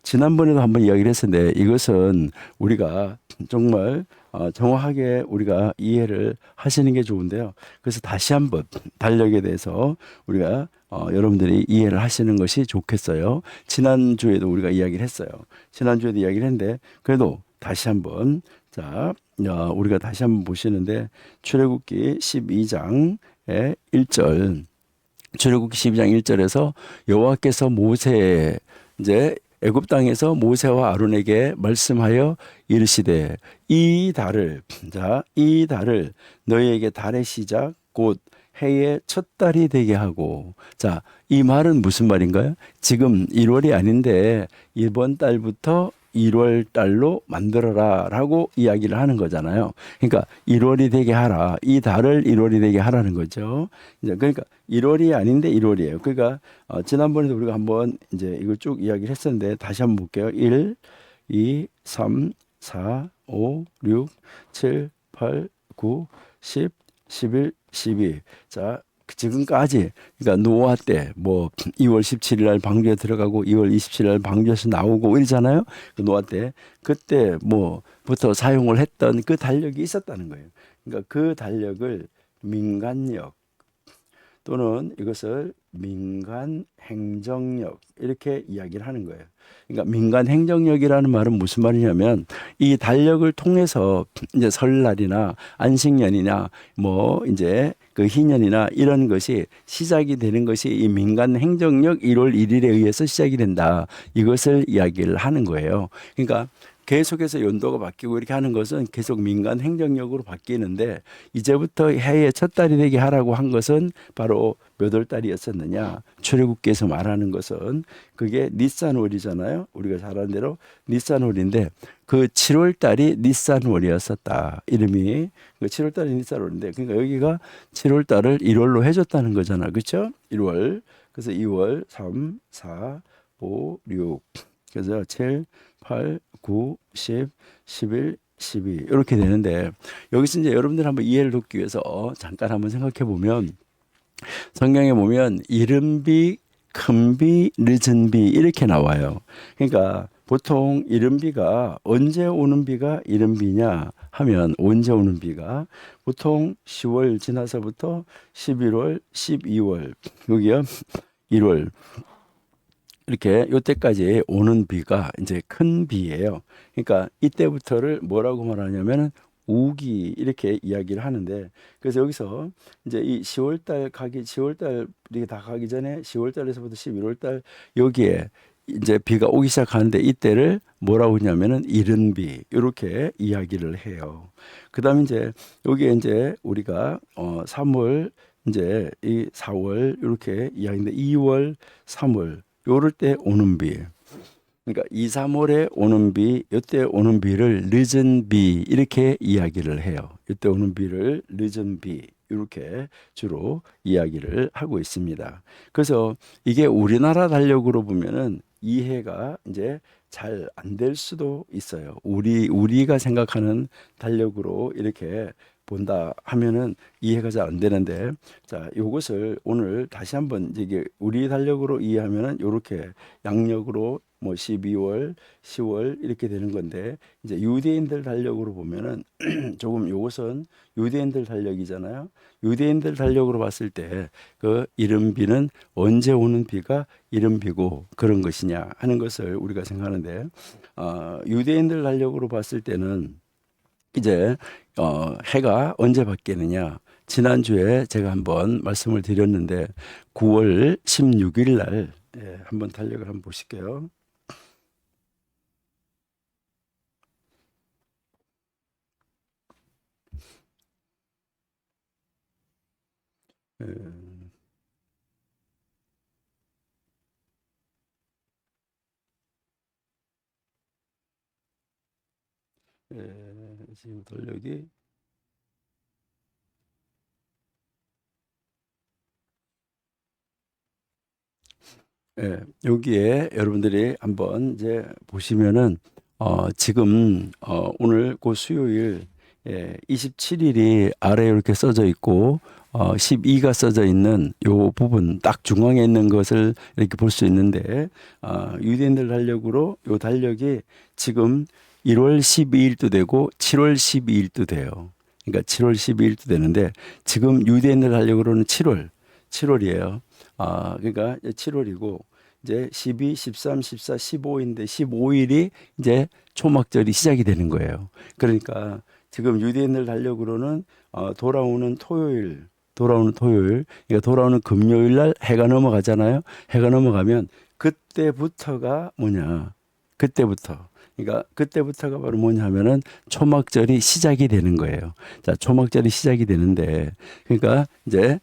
A: 지난번에도 한번 이야기를 했었는데 이것은 우리가 정말 정확하게 우리가 이해를 하시는 게 좋은데요. 그래서 다시 한번 달력에 대해서 우리가 여러분들이 이해를 하시는 것이 좋겠어요. 지난주에도 우리가 이야기를 했어요. 지난주에도 이야기를 했는데 그래도 다시 한번 우리가 다시 한번 보시는데 출애굽기 12장의 1절 출애굽기 12장 1절에서 여호와께서 모세 이제 애굽 땅에서 모세와 아론에게 말씀하여 이르시되 이 달을 너희에게 달의 시작 곧 해의 첫 달이 되게 하고, 이 말은 무슨 말인가요? 지금 1월이 아닌데 이번 달부터 1월 달로 만들어라 라고 이야기를 하는 거잖아요. 그러니까 1월이 되게 하라. 이 달을 1월이 되게 하라는 거죠. 이제 그러니까 1월이 아닌데 1월이에요. 그러니까 지난번에도 우리가 한번 이제 이걸 쭉 이야기를 했었는데 다시 한번 볼게요. 1, 2, 3, 4, 5, 6, 7, 8, 9, 10, 11, 12. 지금까지 그러니까 노아 때 뭐 2월 17일 날 방주에 들어가고 2월 27일 날 방주에서 나오고 이러잖아요. 그 노아 때 그때 뭐부터 사용을 했던 그 달력이 있었다는 거예요. 그러니까 그 달력을 민간력 또는 이것을 민간 행정력 이렇게 이야기를 하는 거예요. 그러니까 민간 행정력이라는 말은 무슨 말이냐면 이 달력을 통해서 이제 설날이나 안식년이나 뭐 이제 그 희년이나 이런 것이 시작이 되는 것이 이 민간 행정력 1월 1일에 의해서 시작이 된다. 이것을 이야기를 하는 거예요. 그러니까 계속해서 연도가 바뀌고 이렇게 하는 것은 계속 민간 행정력으로 바뀌는데 이제부터 해의 첫 달이 되게 하라고 한 것은 바로 몇 월 달이었었느냐. 출애굽기에서 말하는 것은 그게 니산월이잖아요. 우리가 잘 아는 대로 니산월인데 그 7월 달이 니산월이었었다. 이름이 그 7월 달이 니산월인데 그러니까 여기가 7월 달을 1월로 해줬다는 거잖아. 그렇죠? 1월. 그래서 2월, 3, 4, 5, 6. 그래서 7, 8, 9, 10, 11, 12 이렇게 되는데 여기서 이제 여러분들 한번 이해를 돕기 위해서 잠깐 한번 생각해 보면 성경에 보면 이른 비, 큰 비, 늦은 비 이렇게 나와요. 그러니까 보통 이른 비가 언제 오는 비가 이른 비냐 하면 언제 오는 비가 보통 10월 지나서부터 11월, 12월 여기요 1월 이렇게 요때까지 오는 비가 이제 큰 비예요. 그러니까 이때부터를 뭐라고 말하냐면은 우기 이렇게 이야기를 하는데 그래서 여기서 이제 이 10월 달 가기 10월 달이 다 가기 전에 10월 달에서부터 11월 달 여기에 이제 비가 오기 시작하는데 이때를 뭐라고 하냐면은 이른 비 이렇게 이야기를 해요. 그다음에 이제 여기에 이제 우리가 3월 이제 이 4월 이렇게 이야기인데 2월, 3월 요럴 때 오는 비. 그러니까 2, 3월에 오는 비, 이때 오는 비를 늦은 비 이렇게 이야기를 해요. 이때 오는 비를 늦은 비 이렇게 주로 이야기를 하고 있습니다. 그래서 이게 우리나라 달력으로 보면은 이해가 이제 잘 안 될 수도 있어요. 우리가 생각하는 달력으로 이렇게 본다 하면은 이해가 잘 안 되는데 자, 요것을 오늘 다시 한번 이게 우리 달력으로 이해하면은 요렇게 양력으로 뭐 12월, 10월 이렇게 되는 건데 이제 유대인들 달력으로 보면은 조금 요것은 유대인들 달력이잖아요. 유대인들 달력으로 봤을 때 그 이른 비는 언제 오는 비가 이른 비고 그런 것이냐 하는 것을 우리가 생각하는데 유대인들 달력으로 봤을 때는 이제 해가 언제 바뀌느냐? 지난주에 제가 한번 말씀을 드렸는데 9월 16일 날 한번 달력을 한번 보실게요. 예, 지금 달력이 여기에 여러분들이 한번 이제 보시면은 지금 오늘 그 수요일 27일이 아래 이렇게 써져 있고 12가 써져 있는 요 부분 딱 중앙에 있는 것을 이렇게 볼 수 있는데 유대인들 달력으로 요 달력이 지금 1월 12일도 되고 7월 12일도 돼요. 그러니까 7월 12일도 되는데 지금 유대인들 달력으로는 7월이에요. 그러니까 7월이고 이제 12, 13, 14, 15인데 15일이 이제 초막절이 시작이 되는 거예요. 그러니까 지금 유대인들 달력으로는 돌아오는 토요일, 그러니까 돌아오는 금요일 날 해가 넘어가잖아요. 해가 넘어가면 그때부터가 뭐냐? 그때부터. 그러니까 그때부터가 바로 뭐냐 하면은 초막절이 시작이 되는 거예요. 자, 초막절이 시작이 되는데 그러니까 이제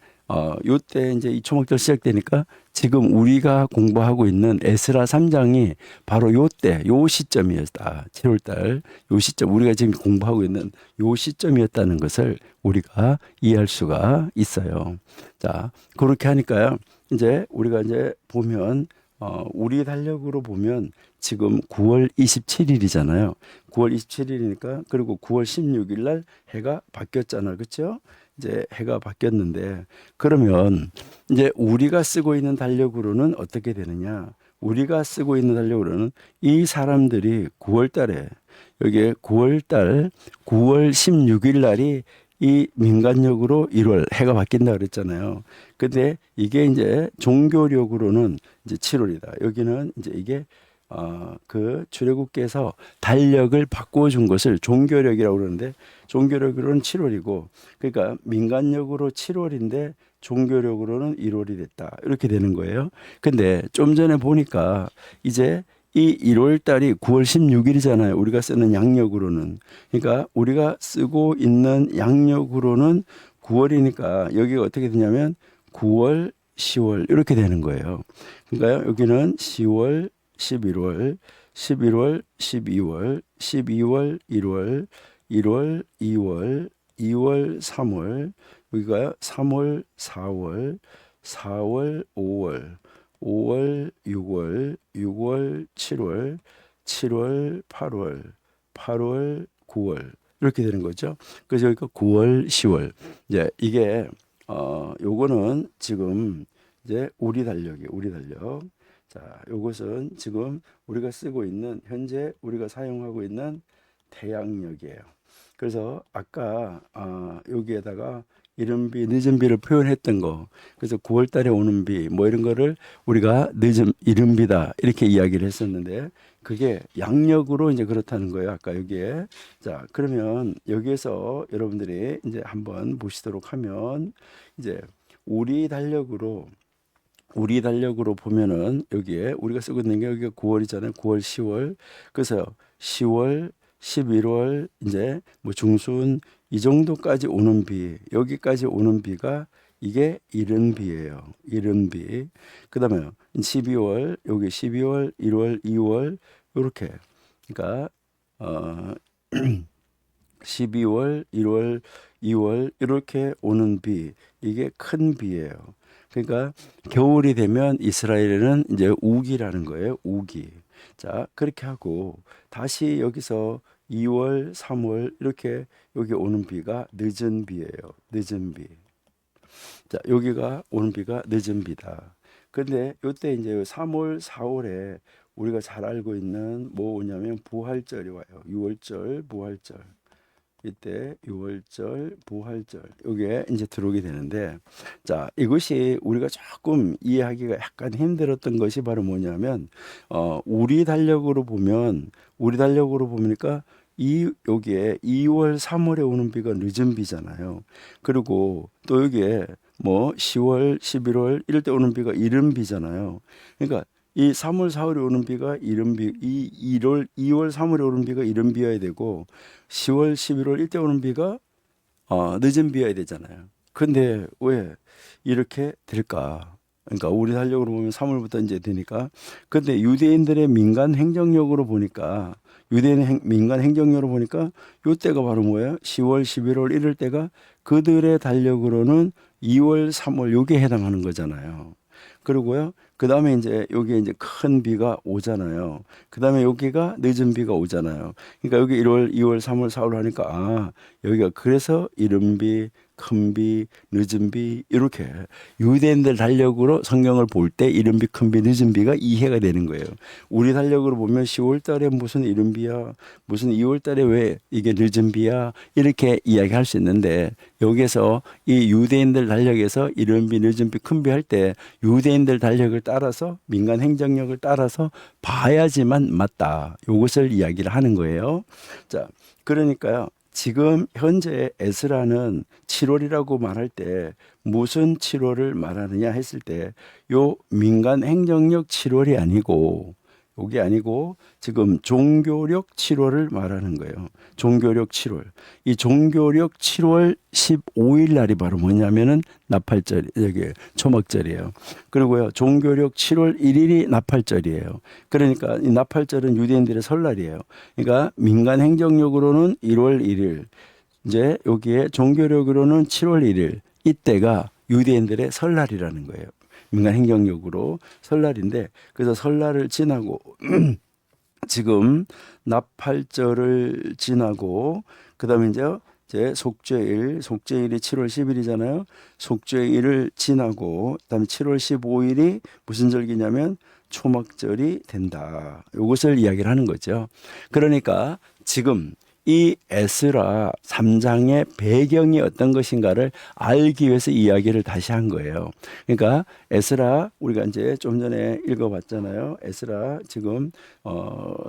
A: 요때 이제 이 초막절 시작되니까 지금 우리가 공부하고 있는 에스라 3장이 바로 요때 요 시점이었다. 7월 달 요 시점 우리가 지금 공부하고 있는 요 시점이었다는 것을 우리가 이해할 수가 있어요. 자, 그렇게 하니까요. 이제 우리가 이제 보면 우리 달력으로 보면 지금 9월 27일이잖아요. 9월 27일이니까 그리고 9월 16일 날 해가 바뀌었잖아요. 그렇죠? 이제 해가 바뀌었는데 그러면 이제 우리가 쓰고 있는 달력으로는 어떻게 되느냐? 우리가 쓰고 있는 달력으로는 이 사람들이 9월 달에 여기에 9월 달 9월 16일 날이 이 민간력으로 1월 해가 바뀐다 그랬잖아요. 근데 이게 이제 종교력으로는 이제 7월이다. 여기는 이제 이게 그 출애굽께서 달력을 바꾸어 준 것을 종교력이라고 그러는데 종교력으로는 7월이고 그러니까 민간력으로 7월인데 종교력으로는 1월이 됐다. 이렇게 되는 거예요. 근데 좀 전에 보니까 이제 이 1월 달이 9월 16일이잖아요. 우리가 쓰는 양력으로는. 그러니까 우리가 쓰고 있는 양력으로는 9월이니까 여기가 어떻게 되냐면 9월, 10월 이렇게 되는 거예요. 그러니까 여기는 10월, 11월, 11월, 12월, 12월, 1월, 1월, 2월, 2월, 3월, 여기가 3월, 4월, 4월, 5월, 5월, 6월, 6월, 7월, 7월, 8월, 8월, 9월 이렇게 되는 거죠. 그래서 여기가 9월, 10월. 이제 이게 요거는 지금 이제 우리 달력이에요. 우리 달력. 자, 요것은 지금 우리가 쓰고 있는 현재 우리가 사용하고 있는 태양력이에요. 그래서 아까 여기에다가 이른 비, 늦은 비를 표현했던 거. 그래서 9월 달에 오는 비, 뭐 이런 거를 우리가 이른 비다. 이렇게 이야기를 했었는데, 그게 양력으로 이제 그렇다는 거예요. 아까 여기에. 자, 그러면 여기에서 여러분들이 이제 한번 보시도록 하면, 이제 우리 달력으로 보면은 여기에 우리가 쓰고 있는 게 여기가 9월이잖아요. 9월, 10월. 그래서 10월, 11월 이제 뭐 중순 이 정도까지 오는 비, 여기까지 오는 비가 이게 이른 비예요. 이른 비. 그다음에 12월, 여기 12월, 1월, 2월 이렇게. 그러니까 12월, 1월, 2월 이렇게 오는 비. 이게 큰 비예요. 그러니까 겨울이 되면 이스라엘에는 이제 우기라는 거예요. 우기. 자, 그렇게 하고 다시 여기서 2월, 3월 이렇게 여기 오는 비가 늦은 비예요. 늦은 비. 자, 여기가 오는 비가 늦은 비다. 근데 요때 이제 3월, 4월에 우리가 잘 알고 있는 뭐 오냐면 부활절이 와요. 6월절, 부활절. 이때 6월절, 부활절 이게 이제 들어오게 되는데, 자, 이것이 우리가 조금 이해하기가 약간 힘들었던 것이 바로 뭐냐면 우리 달력으로 보니까 여기에 2월, 3월에 오는 비가 늦은 비잖아요. 그리고 또 여기에 뭐 10월, 11월 이럴 때 오는 비가 이른 비잖아요. 그러니까 이 3월, 4월에 오는 비가 이른 비, 2월, 3월에 오는 비가 이른 비여야 되고 10월, 11월 이때 오는 비가 늦은 비여야 되잖아요. 근데 왜 이렇게 될까? 그러니까 우리 달력으로 보면 3월부터 이제 되니까. 근데 유대인들의 민간 행정력으로 보니까 민간 행정력으로 보니까 요 때가 바로 뭐예요? 10월, 11월 이럴 때가 그들의 달력으로는 2월, 3월 요게 해당하는 거잖아요. 그리고요. 그다음에 이제 여기에 이제 큰 비가 오잖아요. 그다음에 여기가 늦은 비가 오잖아요. 그러니까 여기 1월, 2월, 3월, 4월 하니까 여기가 그래서 이른 비, 큰 비, 늦은 비 이렇게 유대인들 달력으로 성경을 볼 때 이른 비, 큰 비, 늦은 비가 이해가 되는 거예요. 우리 달력으로 보면 10월 달에 무슨 이른 비야, 무슨 2월 달에 왜 이게 늦은 비야 이렇게 이야기할 수 있는데 여기서 이 유대인들 달력에서 이른 비, 늦은 비, 큰 비 할 때 유대인들 달력을 따라서 민간 행정력을 따라서 봐야지만 맞다. 이것을 이야기를 하는 거예요. 자, 그러니까요. 지금 현재 에스라는 7월이라고 말할 때 무슨 7월을 말하느냐 했을 때 요 민간 행정력 7월이 아니고 여기 아니고 지금 종교력 7월을 말하는 거예요. 종교력 7월. 이 종교력 7월 15일 날이 바로 뭐냐면은 나팔절, 여기 초막절이에요. 그리고요, 종교력 7월 1일이 나팔절이에요. 그러니까 이 나팔절은 유대인들의 설날이에요. 그러니까 민간 행정력으로는 1월 1일, 이제 여기에 종교력으로는 7월 1일, 이때가 유대인들의 설날이라는 거예요. 민간 행정력으로 설날인데, 그래서 설날을 지나고 지금 나팔절을 지나고 그다음에 이제 속죄일이 7월 10일이잖아요. 속죄일을 지나고 그다음에 7월 15일이 무슨 절기냐면 초막절이 된다. 이것을 이야기를 하는 거죠. 그러니까 지금 이 에스라 3장의 배경이 어떤 것인가를 알기 위해서 이야기를 다시 한 거예요. 그러니까 에스라 우리가 이제 좀 전에 읽어봤잖아요. 에스라 지금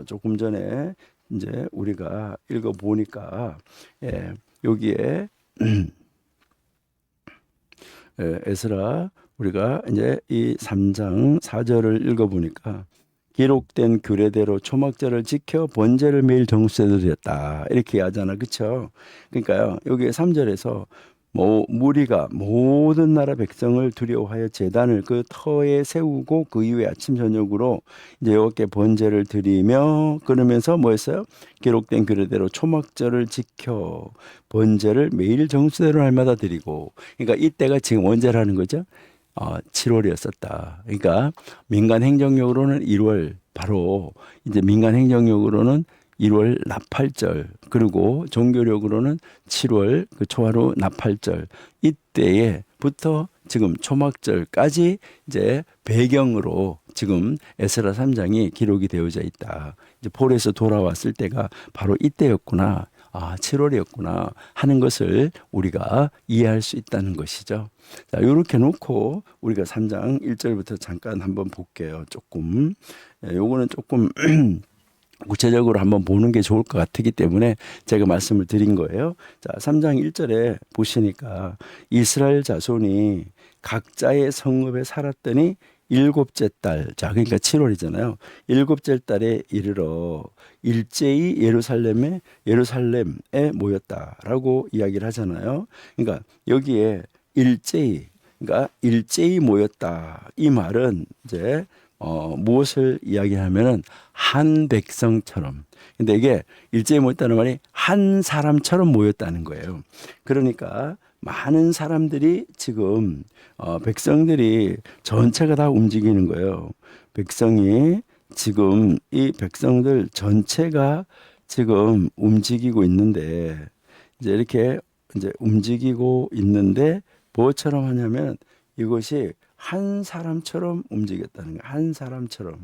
A: 조금 전에 이제 우리가 읽어보니까 여기에 에스라 우리가 이제 이 3장 4절을 읽어보니까 기록된 규례대로 초막절을 지켜 번제를 매일 정수에 드렸다 이렇게 하잖아, 그렇죠? 그러니까요 여기 3절에서 무리가 모든 나라 백성을 두려워하여 제단을 그 터에 세우고 그 이후에 아침 저녁으로 이제 여호와께 번제를 드리며 그러면서 뭐였어요? 기록된 규례대로 초막절을 지켜 번제를 매일 정수대로 날마다 드리고, 그러니까 이때가 지금 언제라는 거죠? 7월이었었다. 그러니까 민간 행정력으로는 1월, 바로 이제 민간 행정력으로는 1월 나팔절, 그리고 종교력으로는 7월 그 초하루 나팔절, 이때에부터 지금 초막절까지 이제 배경으로 지금 에스라 3장이 기록이 되어져 있다. 이제 폴에서 돌아왔을 때가 바로 이때였구나. 7월이었구나 하는 것을 우리가 이해할 수 있다는 것이죠. 자, 이렇게 놓고 우리가 3장 1절부터 잠깐 한번 볼게요. 조금 요거는 조금 구체적으로 한번 보는 게 좋을 것 같기 때문에 제가 말씀을 드린 거예요. 자, 3장 1절에 보시니까 이스라엘 자손이 각자의 성읍에 살았더니 일곱째 달, 자 그러니까 7월이잖아요. 일곱째 달에 이르러 일제히 예루살렘에 모였다라고 이야기를 하잖아요. 그러니까 여기에 일제히, 그러니까 일제히 모였다. 이 말은 이제 무엇을 이야기하면은 한 백성처럼. 근데 이게 일제히 모였다는 말이 한 사람처럼 모였다는 거예요. 그러니까 많은 사람들이 지금 백성들이 전체가 다 움직이는 거예요. 백성이 지금 이 백성들 전체가 지금 움직이고 있는데 이제 이렇게 이제 움직이고 있는데 뭐처럼 하냐면 이것이 한 사람처럼 움직였다는 거예요. 한 사람처럼.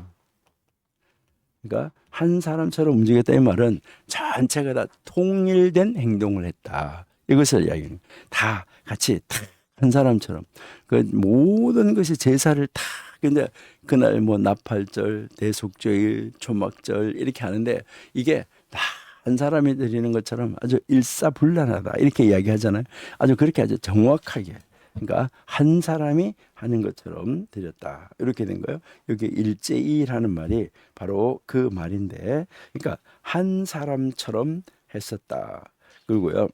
A: 그러니까 한 사람처럼 움직였다 이 말은 전체가 다 통일된 행동을 했다. 이것을 이야기해요. 다 같이 한 사람처럼 그 모든 것이 제사를 다, 근데 그날 뭐 나팔절, 대속죄일, 초막절 이렇게 하는데 이게 다 한 사람이 드리는 것처럼 아주 일사불란하다 이렇게 이야기하잖아요. 아주 그렇게 아주 정확하게, 그러니까 한 사람이 하는 것처럼 드렸다 이렇게 된 거예요. 여기 일제이라는 말이 바로 그 말인데, 그러니까 한 사람처럼 했었다. 그리고요.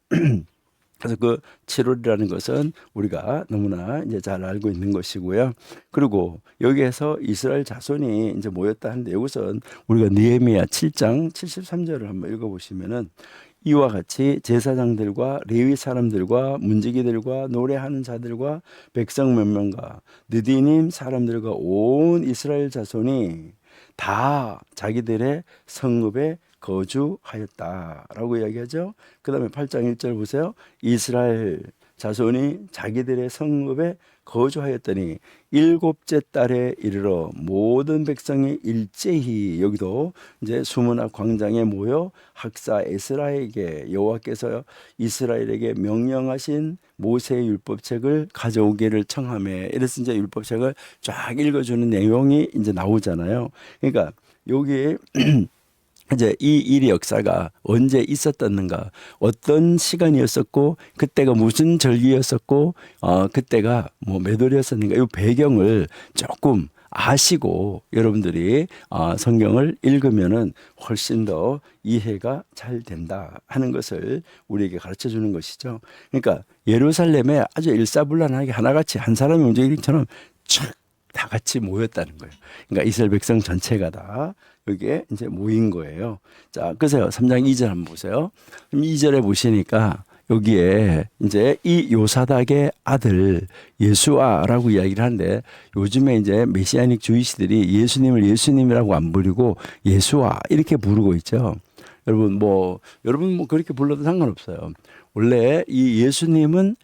A: 그래서 그 7월이라는 것은 우리가 너무나 이제 잘 알고 있는 것이고요. 그리고 여기에서 이스라엘 자손이 이제 모였다 하는데 이것은 우리가 느헤미야 7장 73절을 한번 읽어보시면은 이와 같이 제사장들과 레위 사람들과 문지기들과 노래하는 자들과 백성 몇 명과 느디님 사람들과 온 이스라엘 자손이 다 자기들의 성읍에 거주하였다라고 이야기하죠. 그 다음에 8장 1절 보세요. 이스라엘 자손이 자기들의 성읍에 거주하였더니 일곱째 달에 이르러 모든 백성이 일제히, 여기도 이제 수문학 광장에 모여 학사 에스라에게 여호와께서 이스라엘에게 명령하신 모세의 율법책을 가져오기를 청하매, 이래서 이제 율법책을 쫙 읽어주는 내용이 이제 나오잖아요. 그러니까 여기에 이제 이 일의 역사가 언제 있었던가, 어떤 시간이었었고, 그때가 무슨 절기였었고, 그때가 뭐 몇 월이었었는가, 이 배경을 조금 아시고 여러분들이 성경을 읽으면은 훨씬 더 이해가 잘 된다 하는 것을 우리에게 가르쳐 주는 것이죠. 그러니까 예루살렘에 아주 일사불란하게 하나같이 한 사람이 움직이기처럼 촥 다 같이 모였다는 거예요. 그러니까 이스라엘 백성 전체가 다 여기에 이제 모인 거예요. 자, 그래서 3장 2절 한번 보세요. 2절에 보시니까 여기에 이제 이 요사닥의 아들 예수아라고 이야기를 하는데, 요즘에 이제 메시아닉 주이시들이 예수님을 예수님이라고 안 부르고 예수아 이렇게 부르고 있죠. 여러분 뭐 그렇게 불러도 상관없어요. 원래 이 예수님은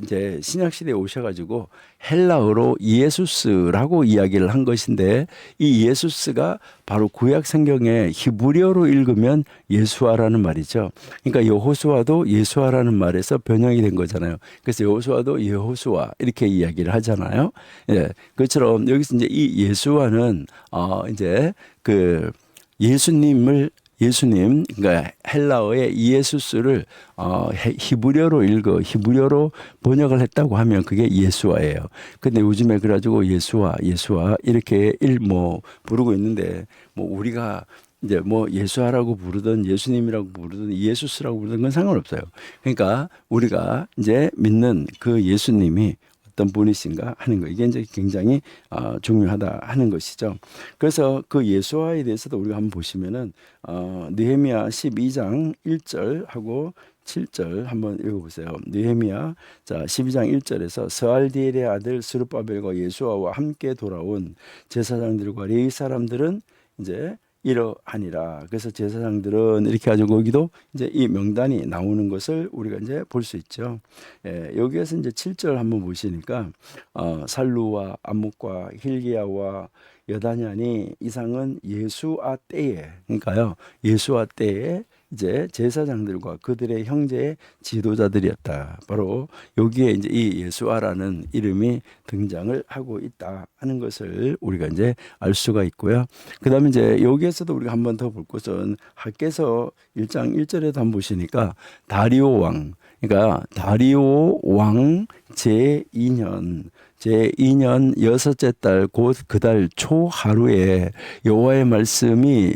A: 이제 신약 시대에 오셔가지고 헬라어로 예수스라고 이야기를 한 것인데 이 예수스가 바로 구약 성경에 히브리어로 읽으면 예수아라는 말이죠. 그러니까 여호수아도 예수아라는 말에서 변형이 된 거잖아요. 그래서 여호수아도 예호수아 이렇게 이야기를 하잖아요. 예, 그처럼 여기서 이제 이 예수아는 이제 그 예수님, 그러니까 헬라어의 이에수스를 히브리어로 히브리어로 번역을 했다고 하면 그게 예수아예요. 근데 요즘에 그래가지고 예수아 이렇게 부르고 있는데 뭐 우리가 이제 뭐 예수아라고 부르든 예수님이라고 부르든 예수스라고 부르든 건 상관없어요. 그러니까 우리가 이제 믿는 그 예수님이 어떤 분이신가 하는 거 이게 이제 굉장히 중요하다 하는 것이죠. 그래서 그 예수와에 대해서도 우리가 한번 보시면은 느헤미야 12장 1절하고 7절 한번 읽어보세요. 느헤미야 12장 1절에서 스알디엘의 아들 스룹바벨과 예수아와 함께 돌아온 제사장들과 레위 사람들은 이제 이러하니라. 그래서 제사장들은 이렇게 가지고 여기도 이제 이 명단이 나오는 것을 우리가 이제 볼 수 있죠. 여기에서 이제 7절 한번 보시니까 살루와 암묵과 힐기야와 여다냐니 이상은 예수아 때에 그러니까요 예수아 때에 이제 제사장들과 그들의 형제의 지도자들이었다. 바로 여기에 이제 이 예수아라는 이름이 등장을 하고 있다 하는 것을 우리가 이제 알 수가 있고요. 그다음에 이제 여기에서도 우리가 한 번 더 볼 것은 학개서 1장 1절에도 한번 보시니까 다리오 왕 그러니까 다리오 왕 제2년 여섯째 달 곧 그 달 초 하루에 여호와의 말씀이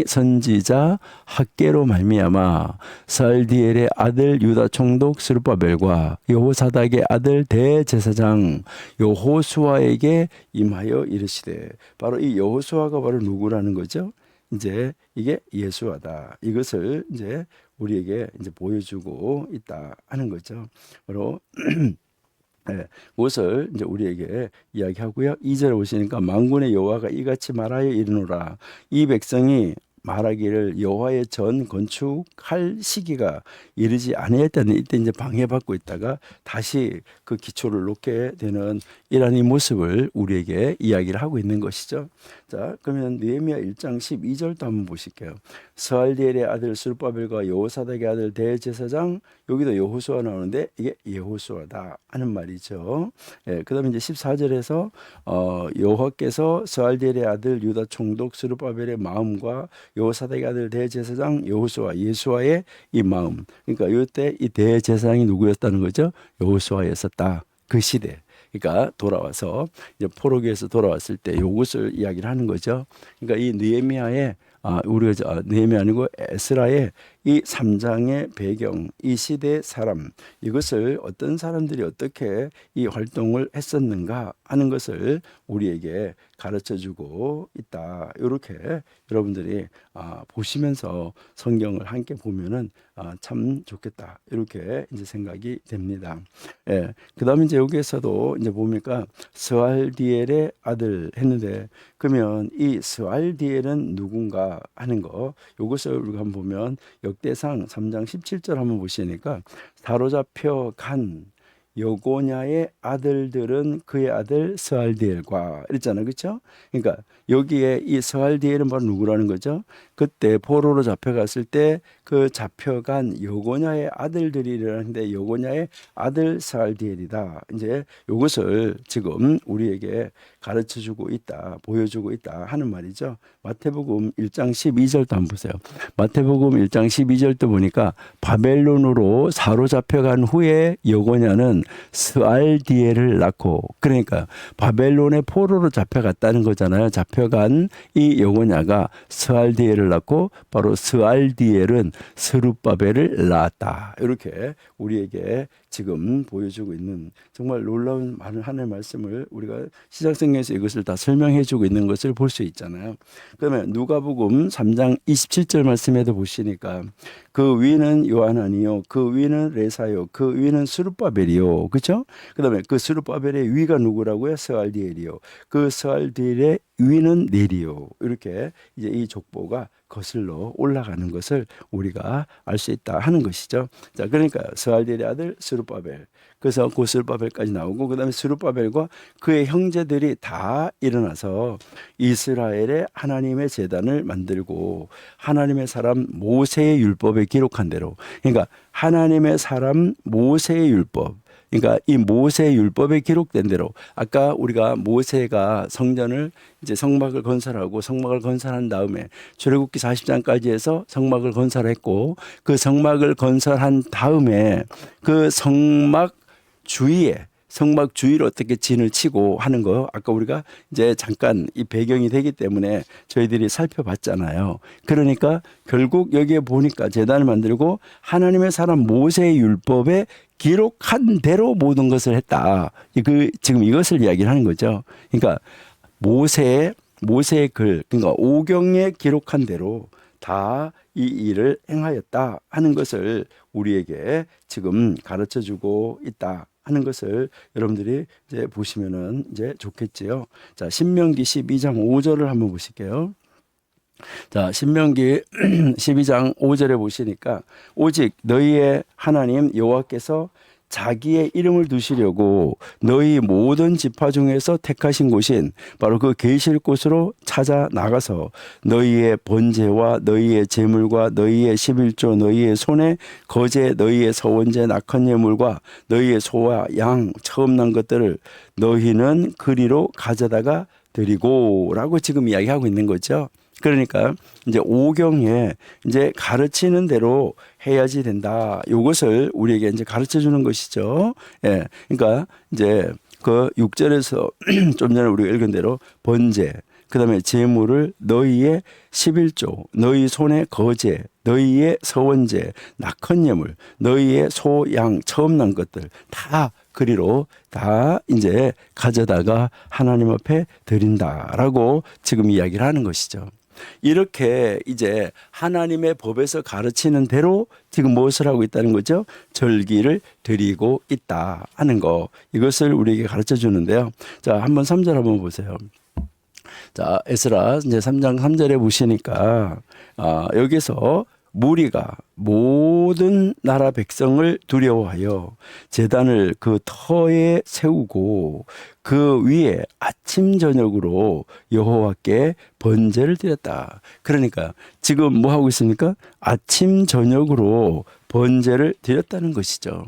A: 선지자 학개로 말미암아 스알디엘의 아들 유다 총독 스룹바벨과 여호사닥의 아들 대제사장 여호수아에게 임하여 이르시되 바로 이 여호수아가 바로 누구라는 거죠? 이제 이게 예수아다. 이것을 이제 우리에게 이제 보여주고 있다 하는 거죠. 바로 그것을 이제 우리에게 이야기하고요. 2절에 보시니까 만군의 여호와가 이같이 말하여 이르노라. 이 백성이 말하기를 여호와의 전 건축할 시기가 이르지 아니했다는 이때 이제 방해받고 있다가 다시 그 기초를 놓게 되는 이러한 이 모습을 우리에게 이야기를 하고 있는 것이죠. 자, 그러면 느헤미야 1장 12절도 한번 보실게요. 스알디엘의 아들 스룹바벨과 여호사닥의 아들 대제사장 여기도 여호수아 나오는데 이게 여호수아다 하는 말이죠. 그다음에 이제 14절에서 여호와께서 스알디엘의 아들 유다 총독 스룹바벨의 마음과 여호사닥의 아들 대제사장 여호수아 예수아의 이 마음 그러니까 이때 이 대제사장이 누구였다는 거죠? 여호수아였었다. 그 시대. 그러니까 돌아와서 이제 포로기에서 돌아왔을 때 이것을 이야기를 하는 거죠. 그러니까 이 느헤미야의 우리가 느헤미야 아니고 에스라의 이 3장의 배경, 이 시대의 사람 이것을 어떤 사람들이 어떻게 이 활동을 했었는가 하는 것을 우리에게 가르쳐주고 있다. 이렇게 여러분들이 보시면서 성경을 함께 보면은 참 좋겠다. 이렇게 이제 생각이 됩니다. 그다음에 이제 여기에서도 이제 보니까 스알디엘의 아들 했는데 그러면 이 스알디엘은 누군가 하는 거 이것을 우리가 한번 보면 역대상 3장 17절 한번 보시니까 사로잡혀 간 여고냐의 아들들은 그의 아들 스알디엘과 이랬잖아요. 그렇죠? 그러니까 여기에 이 스알디엘은 바로 누구라는 거죠? 그때 포로로 잡혀갔을 때 그 잡혀간 여고냐의 아들들이라는데 여고냐의 아들 스알디엘이다. 이제 이것을 지금 우리에게 가르쳐주고 있다, 보여주고 있다 하는 말이죠. 마태복음 1장 12절도 한번 보세요. 마태복음 1장 12절도 보니까 바벨론으로 사로잡혀간 후에 여고냐는 스알디엘을 낳고 그러니까 바벨론의 포로로 잡혀갔다는 거잖아요. 잡혀간 이 여고냐가 스알디엘을 낳고 바로 스알디엘은 스룹바벨을 낳았다. 이렇게 우리에게 지금 보여주고 있는 정말 놀라운 하나님의 말씀을 우리가 시작성경에서 이것을 다 설명해주고 있는 것을 볼 수 있잖아요. 그러면 누가복음 3장 27절 말씀에도 보시니까 그 위는 요하나니요 그 위는 레사요 그 위는 스룹바벨이요 그렇죠? 그다음에 그 스룹바벨의 위가 누구라고요? 스알디엘이요 그 스알디엘의 위는 네리요 이렇게 이제 이 족보가 거슬러 올라가는 것을 우리가 알 수 있다 하는 것이죠. 자, 그러니까 스알디엘의 아들 스룹바벨, 그래서 그 스룹바벨까지 나오고 그다음에 스룹바벨과 그의 형제들이 다 일어나서 이스라엘의 하나님의 제단을 만들고 하나님의 사람 모세의 율법에 기록한 대로, 그러니까 하나님의 사람 모세의 율법, 그러니까 이 모세의 율법에 기록된 대로, 아까 우리가 모세가 성전을 이제 성막을 건설하고 성막을 건설한 다음에 출애굽기 40장까지 해서 성막을 건설했고, 그 성막을 건설한 다음에 그 성막 주위를 어떻게 진을 치고 하는 거, 아까 우리가 이제 잠깐 이 배경이 되기 때문에 저희들이 살펴봤잖아요. 그러니까 결국 여기에 보니까 제단을 만들고 하나님의 사람 모세의 율법에 기록한 대로 모든 것을 했다. 지금 이것을 이야기를 하는 거죠. 그러니까 모세의 글, 그러니까 오경에 기록한 대로 다 이 일을 행하였다 하는 것을 우리에게 지금 가르쳐 주고 있다 하는 것을 여러분들이 이제 보시면은 이제 좋겠지요. 자, 신명기 12장 5절을 한번 보실게요. 자, 신명기 12장 5절에 보시니까 오직 너희의 하나님 여호와께서 자기의 이름을 두시려고 너희 모든 지파 중에서 택하신 곳인 바로 그 계실 곳으로 찾아 나가서 너희의 번제와 너희의 제물과 너희의 11조 너희의 손에 거제 너희의 서원제 낙헌 예물과 너희의 소와 양 처음 난 것들을 너희는 그리로 가져다가 드리고라고 지금 이야기하고 있는 거죠. 그러니까 이제 오경에 이제 가르치는 대로 해야지 된다. 이것을 우리에게 이제 가르쳐 주는 것이죠. 예. 그러니까 이제 그 6절에서 좀 전에 우리가 읽은 대로 번제, 그다음에 제물을 너희의 11조, 너희 손의 거제, 너희의 서원제, 낙헌 예물, 너희의 소, 양 처음 난 것들 다 그리로 다 이제 가져다가 하나님 앞에 드린다라고 지금 이야기를 하는 것이죠. 이렇게 이제 하나님의 법에서 가르치는 대로 지금 무엇을 하고 있다는 거죠? 절기를 드리고 있다 하는 거, 이것을 우리에게 가르쳐 주는데요. 자, 한번 3절 한번 보세요. 자, 에스라 이제 3장 3절에 보시니까 여기서 무리가 모든 나라 백성을 두려워하여 제단을 그 터에 세우고 그 위에 아침 저녁으로 여호와께 번제를 드렸다. 그러니까 지금 뭐 하고 있습니까? 아침 저녁으로 번제를 드렸다는 것이죠.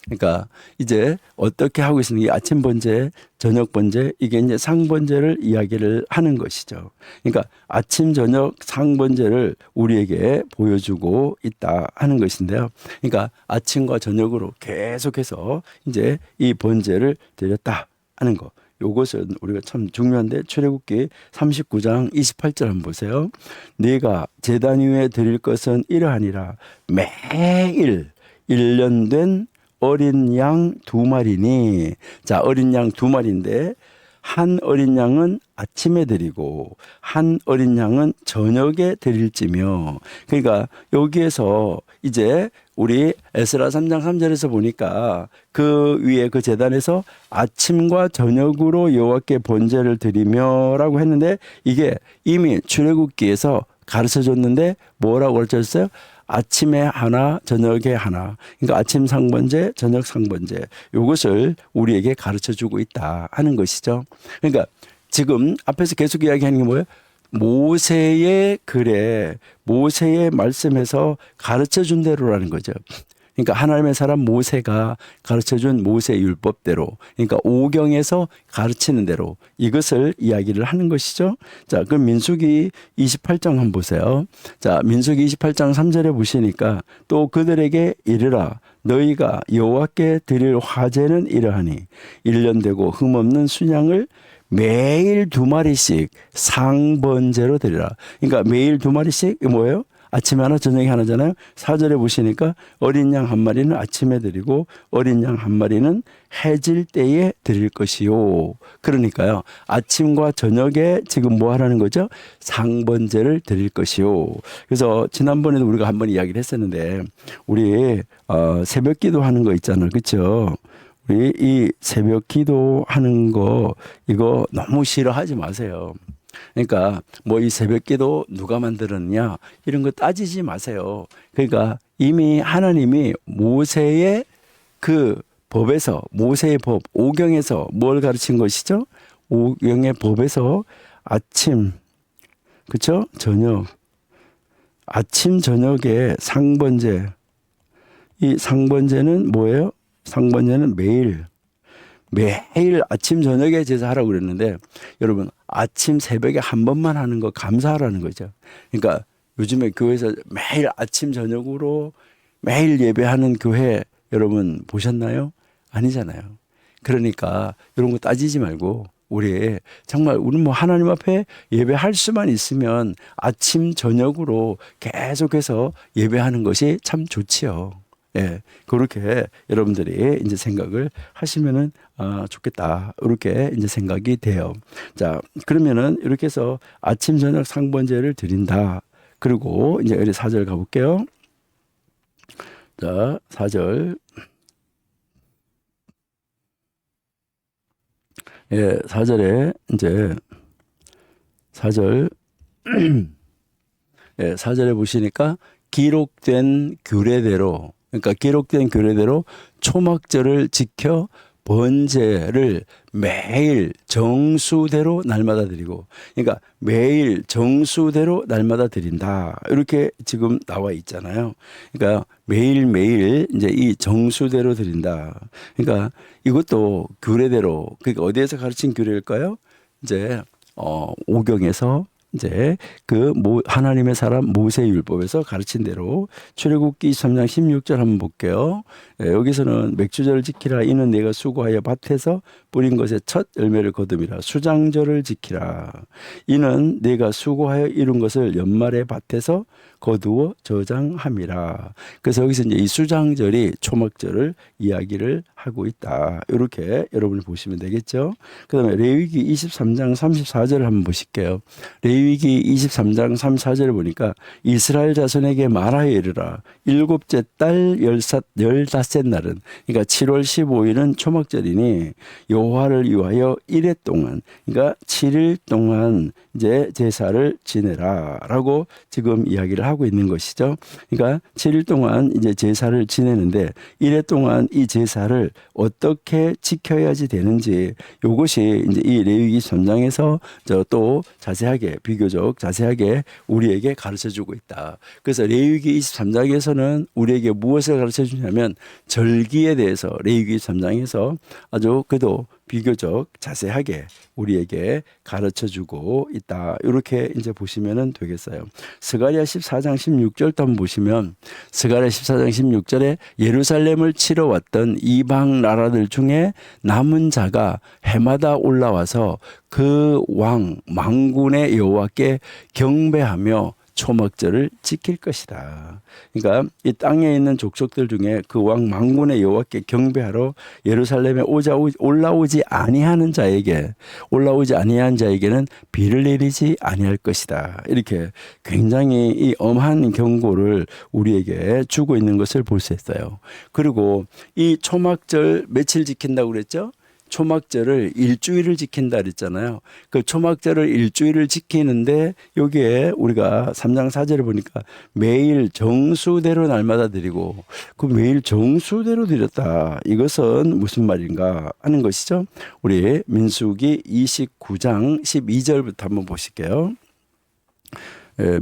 A: 그러니까 이제 어떻게 하고 있습니까? 이 아침 번제, 저녁 번제, 이게 이제 상 번제를 이야기를 하는 것이죠. 그러니까 아침, 저녁, 상 번제를 우리에게 보여주고 있다 하는 것인데요. 그러니까 아침과 저녁으로 계속해서 이제 이 번제를 드렸다 하는 거. 요것은 우리가 참 중요한데, 출애굽기 39장 28절 한번 보세요. 네가 제단 위에 드릴 것은 이러하니라. 매일 1년 된 어린 양 2마리니, 자, 어린 양 2마리인데 한 어린 양은 아침에 드리고 한 어린 양은 저녁에 드릴지며. 그러니까 여기에서 이제 우리 에스라 3장 3절에서 보니까 그 위에 그 제단에서 아침과 저녁으로 여호와께 번제를 드리며라고 했는데, 이게 이미 출애굽기에서 가르쳐 줬는데 뭐라고 가르쳐 줬어요? 아침에 하나, 저녁에 하나. 그러니까 아침 상번제, 저녁 상번제. 이것을 우리에게 가르쳐 주고 있다 하는 것이죠. 그러니까 지금 앞에서 계속 이야기하는 게 뭐예요? 모세의 글에, 모세의 말씀에서 가르쳐 준 대로라는 거죠. 그러니까 하나님의 사람 모세가 가르쳐준 모세의 율법대로, 그러니까 오경에서 가르치는 대로 이것을 이야기를 하는 것이죠. 자, 그럼 민수기 28장 한번 보세요. 자, 민수기 28장 3절에 보시니까 또 그들에게 이르라. 너희가 여호와께 드릴 화제는 이러하니 1년 되고 흠없는 순양을 매일 2마리씩 상번제로 드리라. 그러니까 매일 2마리씩 이게 뭐예요? 아침에 하나 저녁에 하나잖아요. 4절에 보시니까 어린 양 1마리는 아침에 드리고 어린 양 1마리는 해질 때에 드릴 것이요. 그러니까요, 아침과 저녁에 지금 뭐 하라는 거죠? 상번제를 드릴 것이요. 그래서 지난번에도 우리가 한번 이야기를 했었는데, 우리 새벽 기도하는 거 있잖아요, 그렇죠? 우리 이 새벽 기도하는 거 이거 너무 싫어하지 마세요. 그러니까 뭐 이 새벽기도 누가 만들었냐 이런 거 따지지 마세요. 그러니까 이미 하나님이 모세의 그 법에서, 모세의 법 오경에서 뭘 가르친 것이죠? 오경의 법에서 아침, 그렇죠? 저녁, 아침 저녁에 상번제. 이 상번제는 뭐예요? 상번제는 매일 아침 저녁에 제사하라고 그랬는데, 여러분 아침 새벽에 한 번만 하는 거 감사하라는 거죠. 그러니까 요즘에 교회에서 매일 아침 저녁으로 매일 예배하는 교회 여러분 보셨나요? 아니잖아요. 그러니까 이런 거 따지지 말고 우리 정말 우리 뭐 하나님 앞에 예배할 수만 있으면 아침 저녁으로 계속해서 예배하는 것이 참 좋지요. 예, 그렇게 여러분들이 이제 생각을 하시면은 좋겠다. 이렇게 이제 생각이 돼요. 자, 그러면은 이렇게 해서 아침 저녁 상번제를 드린다. 그리고 이제 우리 4절 가볼게요. 자, 4절. 예, 4절에 이제 4절 예, 4절에 보시니까 기록된 규례대로, 그러니까 기록된 규례대로 초막절을 지켜 번제를 매일 정수대로 날마다 드리고, 그러니까 매일 정수대로 날마다 드린다. 이렇게 지금 나와 있잖아요. 그러니까 매일매일 이제 이 정수대로 드린다. 그러니까 이것도 규례대로, 그러니까 어디에서 가르친 규례일까요? 이제 오경에서 이제 그 하나님의 사람 모세 율법에서 가르친 대로 출애굽기 23장 16절 한번 볼게요. 여기서는 맥주절을 지키라. 이는 내가 수고하여 밭에서 뿌린 것의 첫 열매를 거둠이라. 수장절을 지키라. 이는 내가 수고하여 이룬 것을 연말에 밭에서 거두어 저장함이라. 그래서 여기서 이제 이 수장절이 초막절을 이야기를 하고 있다. 이렇게 여러분이 보시면 되겠죠. 그 다음에 레위기 23장 34절을 한번 보실게요. 레위기 23장 34절을 보니까 이스라엘 자손에게 말하여 이르라. 일곱째 달 15째 날은, 그러니까 7월 15일은 초막절이니 여호와를 위하여 1회 동안, 그러니까 7일 동안 이제 제사를 지내라 라고 지금 이야기를 하고 있는 것이죠. 그러니까 7일 동안 이제 제사를 지내는데 1회 동안 이 제사를 어떻게 지켜야지 되는지, 이것이 이제 이 레위기 3장에서 또 자세하게, 비교적 자세하게 우리에게 가르쳐 주고 있다. 그래서 레위기 23장에서는 우리에게 무엇을 가르쳐 주냐면 절기에 대해서 레위기 3장에서 아주 그래도 비교적 자세하게 우리에게 가르쳐 주고 있다. 이렇게 이제 보시면 되겠어요. 스가랴 14장 16절도 한번 보시면, 스가랴 14장 16절에 예루살렘을 치러 왔던 이방 나라들 중에 남은 자가 해마다 올라와서 그 왕 망군의 여호와께 경배하며 초막절을 지킬 것이다. 그러니까 이 땅에 있는 족속들 중에 그 왕 망군의 여호와께 경배하러 예루살렘에 올라오지 아니하는 자에게는 비를 내리지 아니할 것이다. 이렇게 굉장히 이 엄한 경고를 우리에게 주고 있는 것을 볼 수 있어요. 그리고 이 초막절 며칠 지킨다고 그랬죠? 초막절을 일주일을 지킨다 그랬잖아요. 그 초막절을 일주일을 지키는데 여기에 우리가 3장 4절을 보니까 매일 정수대로 날마다 드리고, 그 매일 정수대로 드렸다. 이것은 무슨 말인가 하는 것이죠. 우리 민수기 29장 12절부터 한번 보실게요.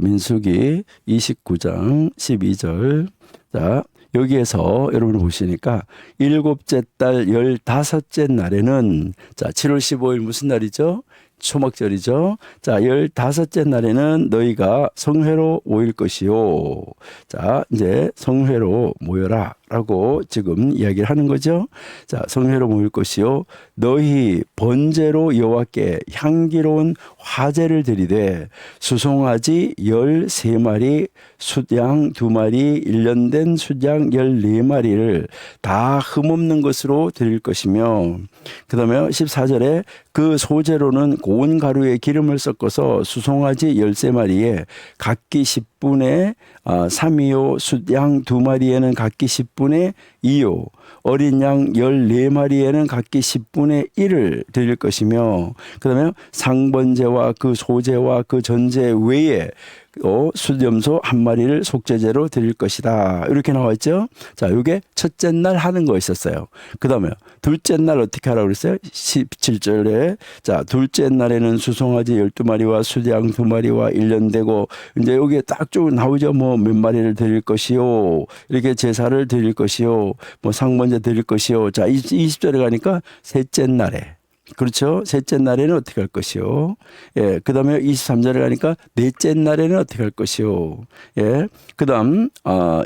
A: 민수기 29장 12절. 자, 여기에서 여러분 보시니까 일곱째 달 15째 날에는, 자, 7월 15일 무슨 날이죠? 초막절이죠. 자, 15째 날에는 너희가 성회로 모일 것이요. 자, 이제 성회로 모여라 라고 지금 이야기를 하는 거죠. 자, 성회로 모일 것이요. 너희 번제로 여호와께 향기로운 화제를 드리되 수송아지 13마리, 숫양 2마리, 1년 된 숫양 14마리를 다 흠없는 것으로 드릴 것이며, 그 다음에 14절에 그 소재로는 고운 가루에 기름을 섞어서 수송아지 13마리에 각기 10분의 3이요, 숫양 2마리에는 각기 10분의 2요, 어린 양 14마리에는 각기 10분의 1을 드릴 것이며 그다음에 상번제와 그 소제와 그 전제 외에 수염소 한 마리를 속죄제로 드릴 것이다. 이렇게 나와 있죠. 자, 이게 첫째 날 하는 거 있었어요. 그다음에 둘째 날 어떻게 하라고 그랬어요? 17절에 자, 둘째 날에는 수송아지 12마리와 수양 2마리와 1년 되고 이제 여기에 딱 쭉 나오죠. 뭐 몇 마리를 드릴 것이요. 이렇게 제사를 드릴 것이요. 뭐 상번제 드릴 것이요. 자, 20절에 가니까 셋째 날에 그렇죠. 셋째 날에는 어떻게 할 것이요. 예. 그 다음에 23절에 가니까 넷째 날에는 어떻게 할 것이요. 예. 그 다음,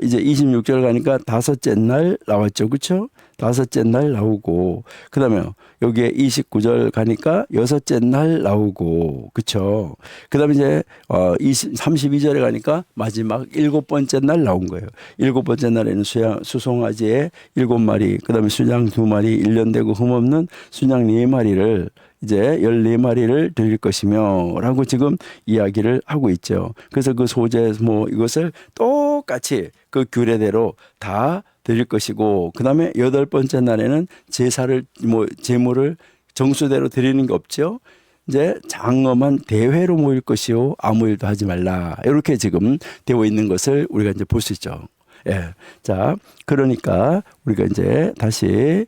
A: 이제 26절 가니까 다섯째 날 나왔죠. 그렇죠. 다섯째 날 나오고, 그 다음에 여기에 29절 가니까 여섯째 날 나오고, 그렇죠. 그 다음에 이제 32절에 가니까 마지막 7번째 날 나온 거예요. 7번째 날에는 수송아지에 7마리, 그 다음에 수양 2마리, 1년 되고 흠없는 수양 4마리를 이제 14마리를 드릴 것이며 라고 지금 이야기를 하고 있죠. 그래서 그 소재 뭐 이것을 똑같이 그 규례대로 다 드릴 것이고 그 다음에 8번째 날에는 제사를 뭐 제물을 정수대로 드리는 게 없죠. 이제 장엄한 대회로 모일 것이요 아무 일도 하지 말라 이렇게 지금 되어 있는 것을 우리가 이제 볼 수 있죠. 예, 자 그러니까 우리가 이제 다시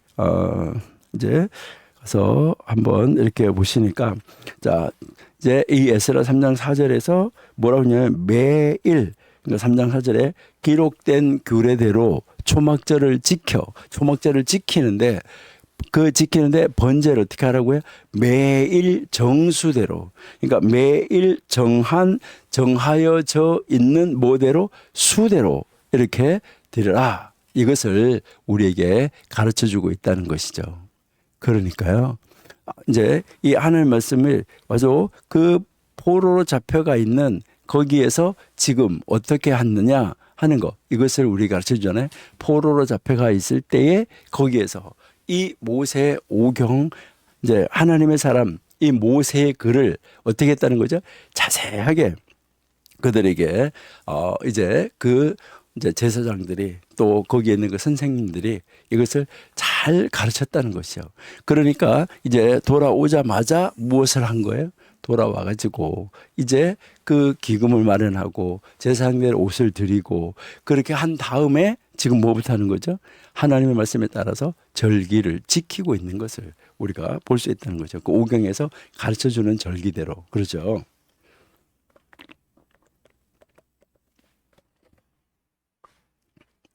A: 이제 가서 한번 이렇게 보시니까 자 이제 이 에스라 3장 4절에서 뭐라고 하냐면 매일 그러니까 3장 4절에 기록된 규례대로 초막절을 지키는데 그 지키는데 번제를 어떻게 하라고요? 매일 정수대로 그러니까 매일 정하여져 있는 모대로 수대로 이렇게 드려라. 이것을 우리에게 가르쳐 주고 있다는 것이죠. 그러니까요. 이제 이 하나님 말씀을 아주 그 포로로 잡혀가 있는 거기에서 지금 어떻게 하느냐 하는 거 이것을 우리가 가르쳐 주잖아요. 포로로 잡혀가 있을 때에 거기에서 이 모세 오경 이제 하나님의 사람 이 모세의 글을 어떻게 했다는 거죠? 자세하게 그들에게 이제 이제 제사장들이 또 거기에 있는 그 선생님들이 이것을 잘 가르쳤다는 것이요. 그러니까 이제 돌아오자마자 무엇을 한 거예요? 돌아와가지고 이제 그 기금을 마련하고 제사장들 옷을 드리고 그렇게 한 다음에 지금 뭐부터 하는 거죠? 하나님의 말씀에 따라서 절기를 지키고 있는 것을 우리가 볼 수 있다는 거죠. 그 오경에서 가르쳐주는 절기대로 그러죠.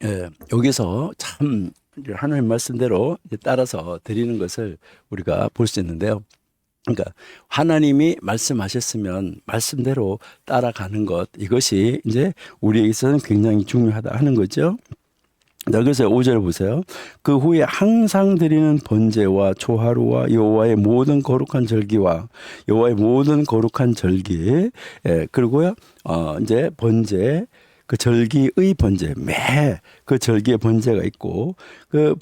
A: 예, 여기서 참 하나님 말씀대로 따라서 드리는 것을 우리가 볼 수 있는데요. 그러니까 하나님이 말씀하셨으면 말씀대로 따라가는 것 이것이 이제 우리에게서는 굉장히 중요하다 하는 거죠. 자, 그래서 5절 보세요. 그 후에 항상 드리는 번제와 초하루와 여호와의 모든 거룩한 절기와 여호와의 모든 거룩한 절기 그리고요 이제 번제 그 절기의 번제 매 그 절기의 번제가 있고 그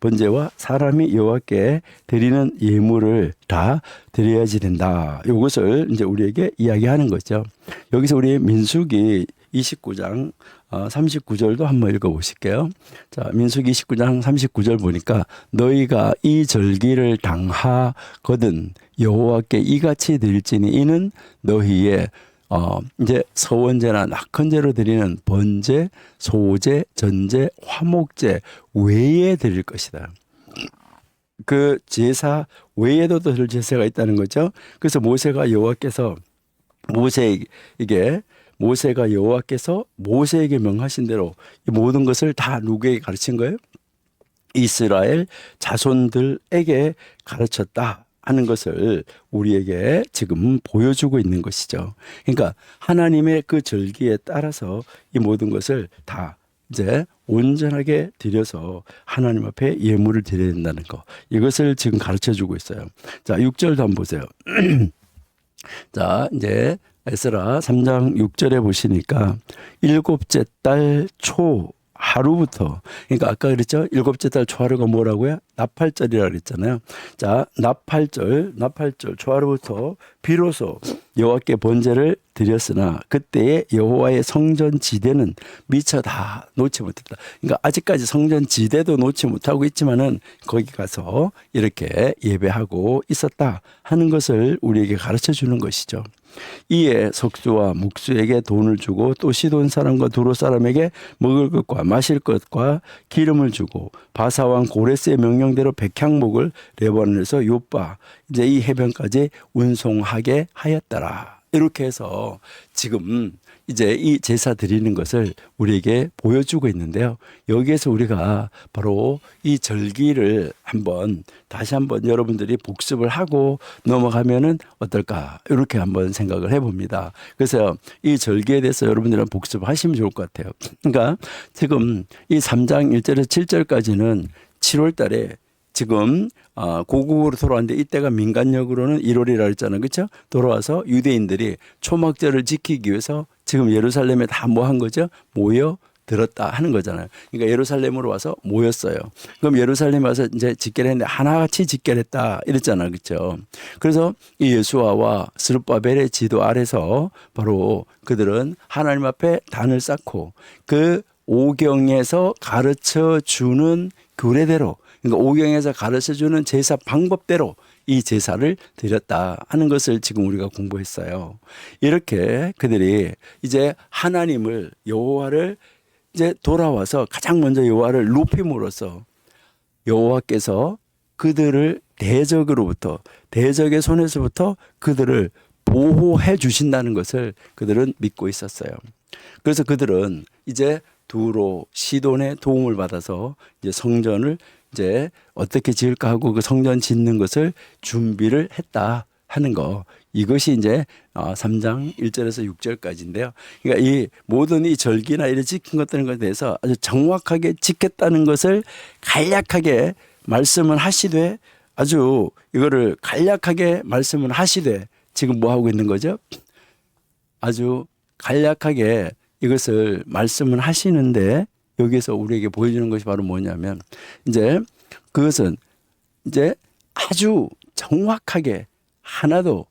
A: 번제와 사람이 여호와께 드리는 예물을 다 드려야지 된다. 이것을 이제 우리에게 이야기하는 거죠. 여기서 우리 민수기 29장 39절도 한번 읽어보실게요. 자, 민수기 29장 39절 보니까 너희가 이 절기를 당하거든 여호와께 이같이 드릴지니 이는 너희의 이제 서원제나 낙헌제로 드리는 번제, 소제, 전제, 화목제 외에 드릴 것이다. 그 제사 외에도 드릴 제사가 있다는 거죠. 그래서 모세가 모세에게 명하신 대로 이 모든 것을 다 누구에게 가르친 거예요? 이스라엘 자손들에게 가르쳤다 하는 것을 우리에게 지금 보여주고 있는 것이죠. 그러니까 하나님의 그 절기에 따라서 이 모든 것을 다 이제 온전하게 드려서 하나님 앞에 예물을 드려야 된다는 거. 이것을 지금 가르쳐 주고 있어요. 자, 6절도 한번 보세요. 자, 이제 에스라 3장 6절에 보시니까 일곱째 달 초 하루부터 그러니까 아까 그랬죠. 일곱째 달 초하루가 뭐라고요? 나팔절이라고 그랬잖아요. 자, 나팔절 초하루부터 비로소 여호와께 번제를 드렸으나 그때의 여호와의 성전 지대는 미처 다 놓지 못했다. 그러니까 아직까지 성전 지대도 놓지 못하고 있지만은 거기 가서 이렇게 예배하고 있었다 하는 것을 우리에게 가르쳐 주는 것이죠. 이에 석수와 묵수에게 돈을 주고 또 시돈 사람과 두로 사람에게 먹을 것과 마실 것과 기름을 주고 바사왕 고레스의 명령대로 백향목을 레바논에서 요빠 이제 이 해변까지 운송하게 하였더라. 이렇게 해서 지금 이제 이 제사 드리는 것을 우리에게 보여주고 있는데요. 여기에서 우리가 바로 이 절기를 다시 한번 여러분들이 복습을 하고 넘어가면은 어떨까? 이렇게 한번 생각을 해봅니다. 그래서 이 절기에 대해서 여러분들은 복습을 하시면 좋을 것 같아요. 그러니까 지금 이 3장 1절에서 7절까지는 7월 달에 지금 고국으로 돌아왔는데 이때가 민간력으로는 1월이라 했잖아요. 그렇죠? 돌아와서 유대인들이 초막절을 지키기 위해서 지금 예루살렘에 다 뭐 한 거죠? 모여 들었다 하는 거잖아요. 그러니까 예루살렘으로 와서 모였어요. 그럼 예루살렘에 와서 이제 집계를 했는데 하나같이 집계를 했다 이랬잖아요. 그렇죠? 그래서 이 예수아와 스룹바벨의 지도 아래서 바로 그들은 하나님 앞에 단을 쌓고 그 오경에서 가르쳐 주는 규례대로, 그러니까 오경에서 가르쳐주는 제사 방법대로 이 제사를 드렸다 하는 것을 지금 우리가 공부했어요. 이렇게 그들이 이제 하나님을, 여호와를 이제 돌아와서 가장 먼저 여호와를 높임으로써 여호와께서 그들을 대적의 손에서부터 그들을 보호해 주신다는 것을 그들은 믿고 있었어요. 그래서 그들은 이제 두로 시돈의 도움을 받아서 이제 성전을 이제 어떻게 지을까 하고 그 성전 짓는 것을 준비를 했다 하는 거. 이것이 이제 3장 1절에서 6절까지인데요. 그러니까 이 모든 이 절기나 이런 지킨 것들에 대해서 아주 정확하게 지켰다는 것을 간략하게 말씀을 하시되, 아주 이거를 간략하게 말씀을 하시되 지금 뭐 하고 있는 거죠? 아주 간략하게 이것을 말씀을 하시는데 여기서 우리에게 보여주는 것이 바로 뭐냐면 이제 그것은 이제 아주 정확하게 하나도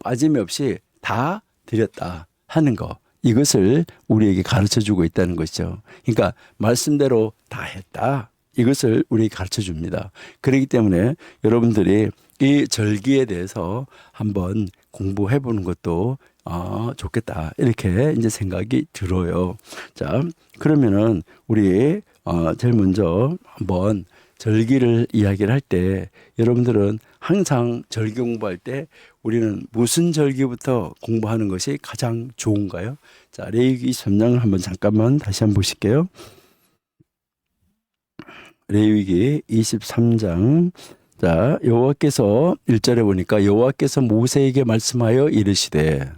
A: 빠짐이 없이 다 드렸다 하는 거, 이것을 우리에게 가르쳐 주고 있다는 것이죠. 그러니까 말씀대로 다 했다, 이것을 우리에게 가르쳐 줍니다. 그렇기 때문에 여러분들이 이 절기에 대해서 한번 공부해 보는 것도 좋겠다, 이렇게 이제 생각이 들어요. 자, 그러면은 우리 제일 먼저 한번 절기를 이야기를 할 때 여러분들은 항상 절기 공부할 때 우리는 무슨 절기부터 공부하는 것이 가장 좋은가요? 자, 레위기 23장을 한번 잠깐만 다시 한번 보실게요. 레위기 23장. 자, 여호와께서 1절에 보니까 여호와께서 모세에게 말씀하여 이르시되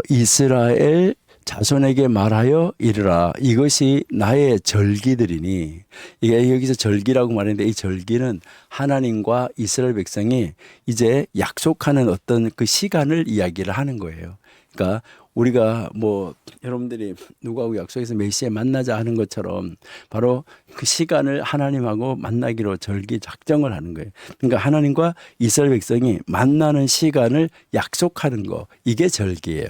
A: 이스라엘 자손에게 말하여 이르라, 이것이 나의 절기들이니. 이게 여기서 절기라고 말했는데 이 절기는 하나님과 이스라엘 백성이 이제 약속하는 어떤 그 시간을 이야기를 하는 거예요. 그러니까 우리가 뭐 여러분들이 누구하고 약속해서 몇 시에 만나자 하는 것처럼 바로 그 시간을 하나님하고 만나기로 절기 작정을 하는 거예요. 그러니까 하나님과 이스라엘 백성이 만나는 시간을 약속하는 거, 이게 절기예요.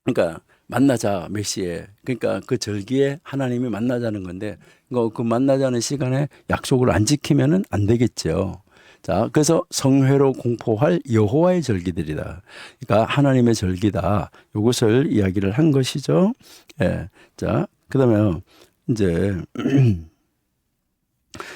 A: 그러니까 만나자 몇 시에, 그러니까 그 절기에 하나님이 만나자는 건데 그 만나자는 시간에 약속을 안 지키면은 안 되겠죠. 자, 그래서 성회로 공포할 여호와의 절기들이다. 그러니까 하나님의 절기다. 이것을 이야기를 한 것이죠. 예. 자, 그다음에 이제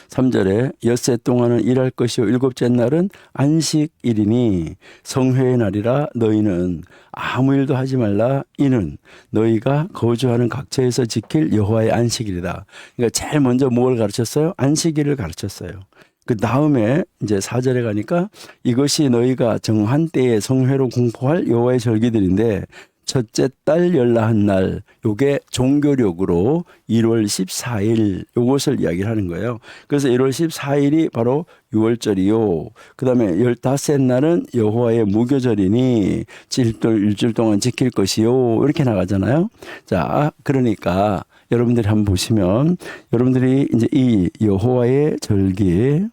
A: 3절에 엿새 동안은 일할 것이요 일곱째 날은 안식일이니 성회의 날이라 너희는 아무 일도 하지 말라. 이는 너희가 거주하는 각처에서 지킬 여호와의 안식일이다. 그러니까 제일 먼저 뭘 가르쳤어요? 안식일을 가르쳤어요. 그 다음에 이제 4절에 가니까 이것이 너희가 정한 때에 성회로 공포할 여호와의 절기들인데 첫째 달 열나한 날, 요게 종교력으로 1월 14일 요것을 이야기를 하는 거예요. 그래서 1월 14일이 바로 6월절이요. 그 다음에 15째 날은 여호와의 무교절이니 7돌 일주일 동안 지킬 것이요. 이렇게 나가잖아요. 자, 그러니까 여러분들이 한번 보시면 여러분들이 이제 이 여호와의 절기,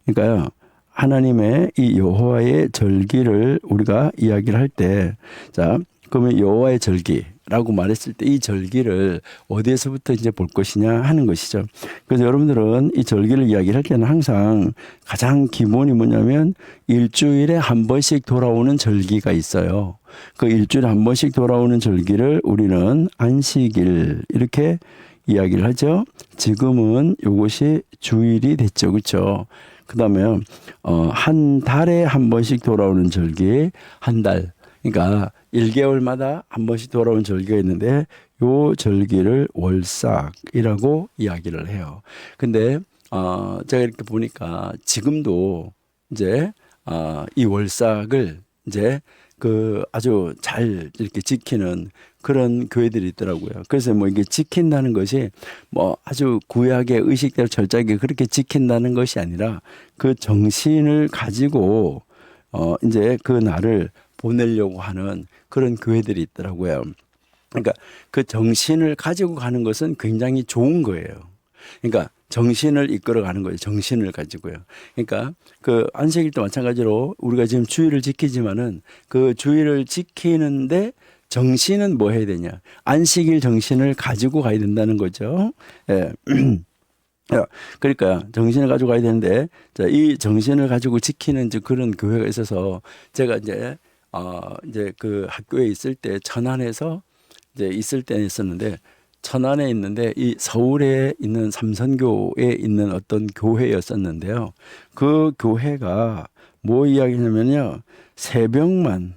A: 그러니까요, 하나님의 이 여호와의 절기를 우리가 이야기를 할 때, 자, 그러면 여호와의 절기라고 말했을 때 이 절기를 어디에서부터 이제 볼 것이냐 하는 것이죠. 그래서 여러분들은 이 절기를 이야기를 할 때는 항상 가장 기본이 뭐냐면 일주일에 한 번씩 돌아오는 절기가 있어요. 그 일주일에 한 번씩 돌아오는 절기를 우리는 안식일 이렇게 이야기를 하죠. 지금은 이것이 주일이 됐죠. 그렇죠? 그다음에 한 달에 한 번씩 돌아오는 절기, 한 달. 그러니까 1개월마다 한 번씩 돌아오는 절기가 있는데 요 절기를 월삭이라고 이야기를 해요. 근데 제가 이렇게 보니까 지금도 이제 이 월삭을 이제 그 아주 잘 이렇게 지키는 그런 교회들이 있더라고요. 그래서 뭐 이게 지킨다는 것이 뭐 아주 구약의 의식대로 철저하게 그렇게 지킨다는 것이 아니라 그 정신을 가지고 이제 그 날을 보내려고 하는 그런 교회들이 있더라고요. 그러니까 그 정신을 가지고 가는 것은 굉장히 좋은 거예요. 그러니까 정신을 이끌어가는 거예요. 정신을 가지고요. 그러니까 그 안식일도 마찬가지로 우리가 지금 주일을 지키지만은 그 주일을 지키는데 정신은 뭐 해야 되냐? 안식일 정신을 가지고 가야 된다는 거죠. 예. 그러니까 정신을 가지고 가야 되는데, 자, 이 정신을 가지고 지키는 이제 그런 교회가 있어서 제가 이제 그 학교에 있을 때 천안에서 이제 있을 때 있었는데, 천안에 있는데 이 서울에 있는 삼선교에 있는 어떤 교회였었는데요. 그 교회가 뭐 이야기냐면요, 새벽만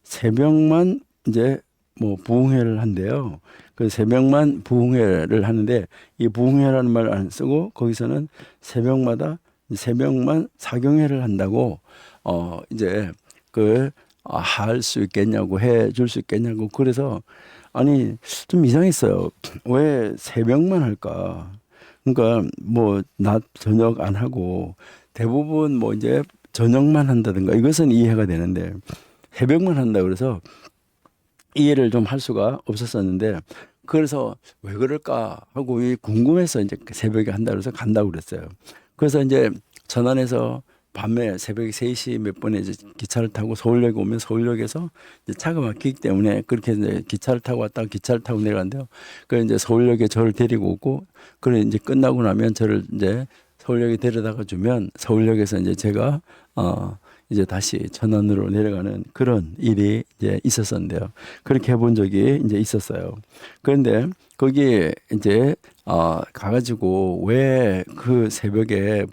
A: 새벽만 이제 뭐 부흥회를 한대요. 그 새벽만 부흥회를 하는데 이 부흥회라는 말 안 쓰고 거기서는 새벽만 사경회를 한다고 이제 그 할 수 있겠냐고, 해 줄 수 있겠냐고. 그래서 아니 좀 이상했어요. 왜 새벽만 할까? 그러니까 뭐 낮 저녁 안 하고 대부분 뭐 이제 저녁만 한다든가 이것은 이해가 되는데 새벽만 한다 그래서 이해를 좀 할 수가 없었었는데, 그래서 왜 그럴까 하고 궁금해서 이제 새벽에 한다 그래서 간다고 그랬어요. 그래서 이제 전안에서 밤에 새벽 3시 몇 분에 이제 기차를 타고 서울역에 오면 서울역에서 이제 차가 막히기 때문에 그렇게 이제 기차를 타고 왔다가 기차를 타고 내려간대요. 그래서 이제 서울역에 저를 데리고 오고, 그래 이제 끝나고 나면 저를 이제 서울역에 데려다가 주면 서울역에서 이제 제가 이제 다시 천안으로 내려가는 그런 일이 이제 있었었는데요. 그렇게 해본 적이 이제 있었어요. 그런데 거기에 이제 가가지고 왜 그 새벽에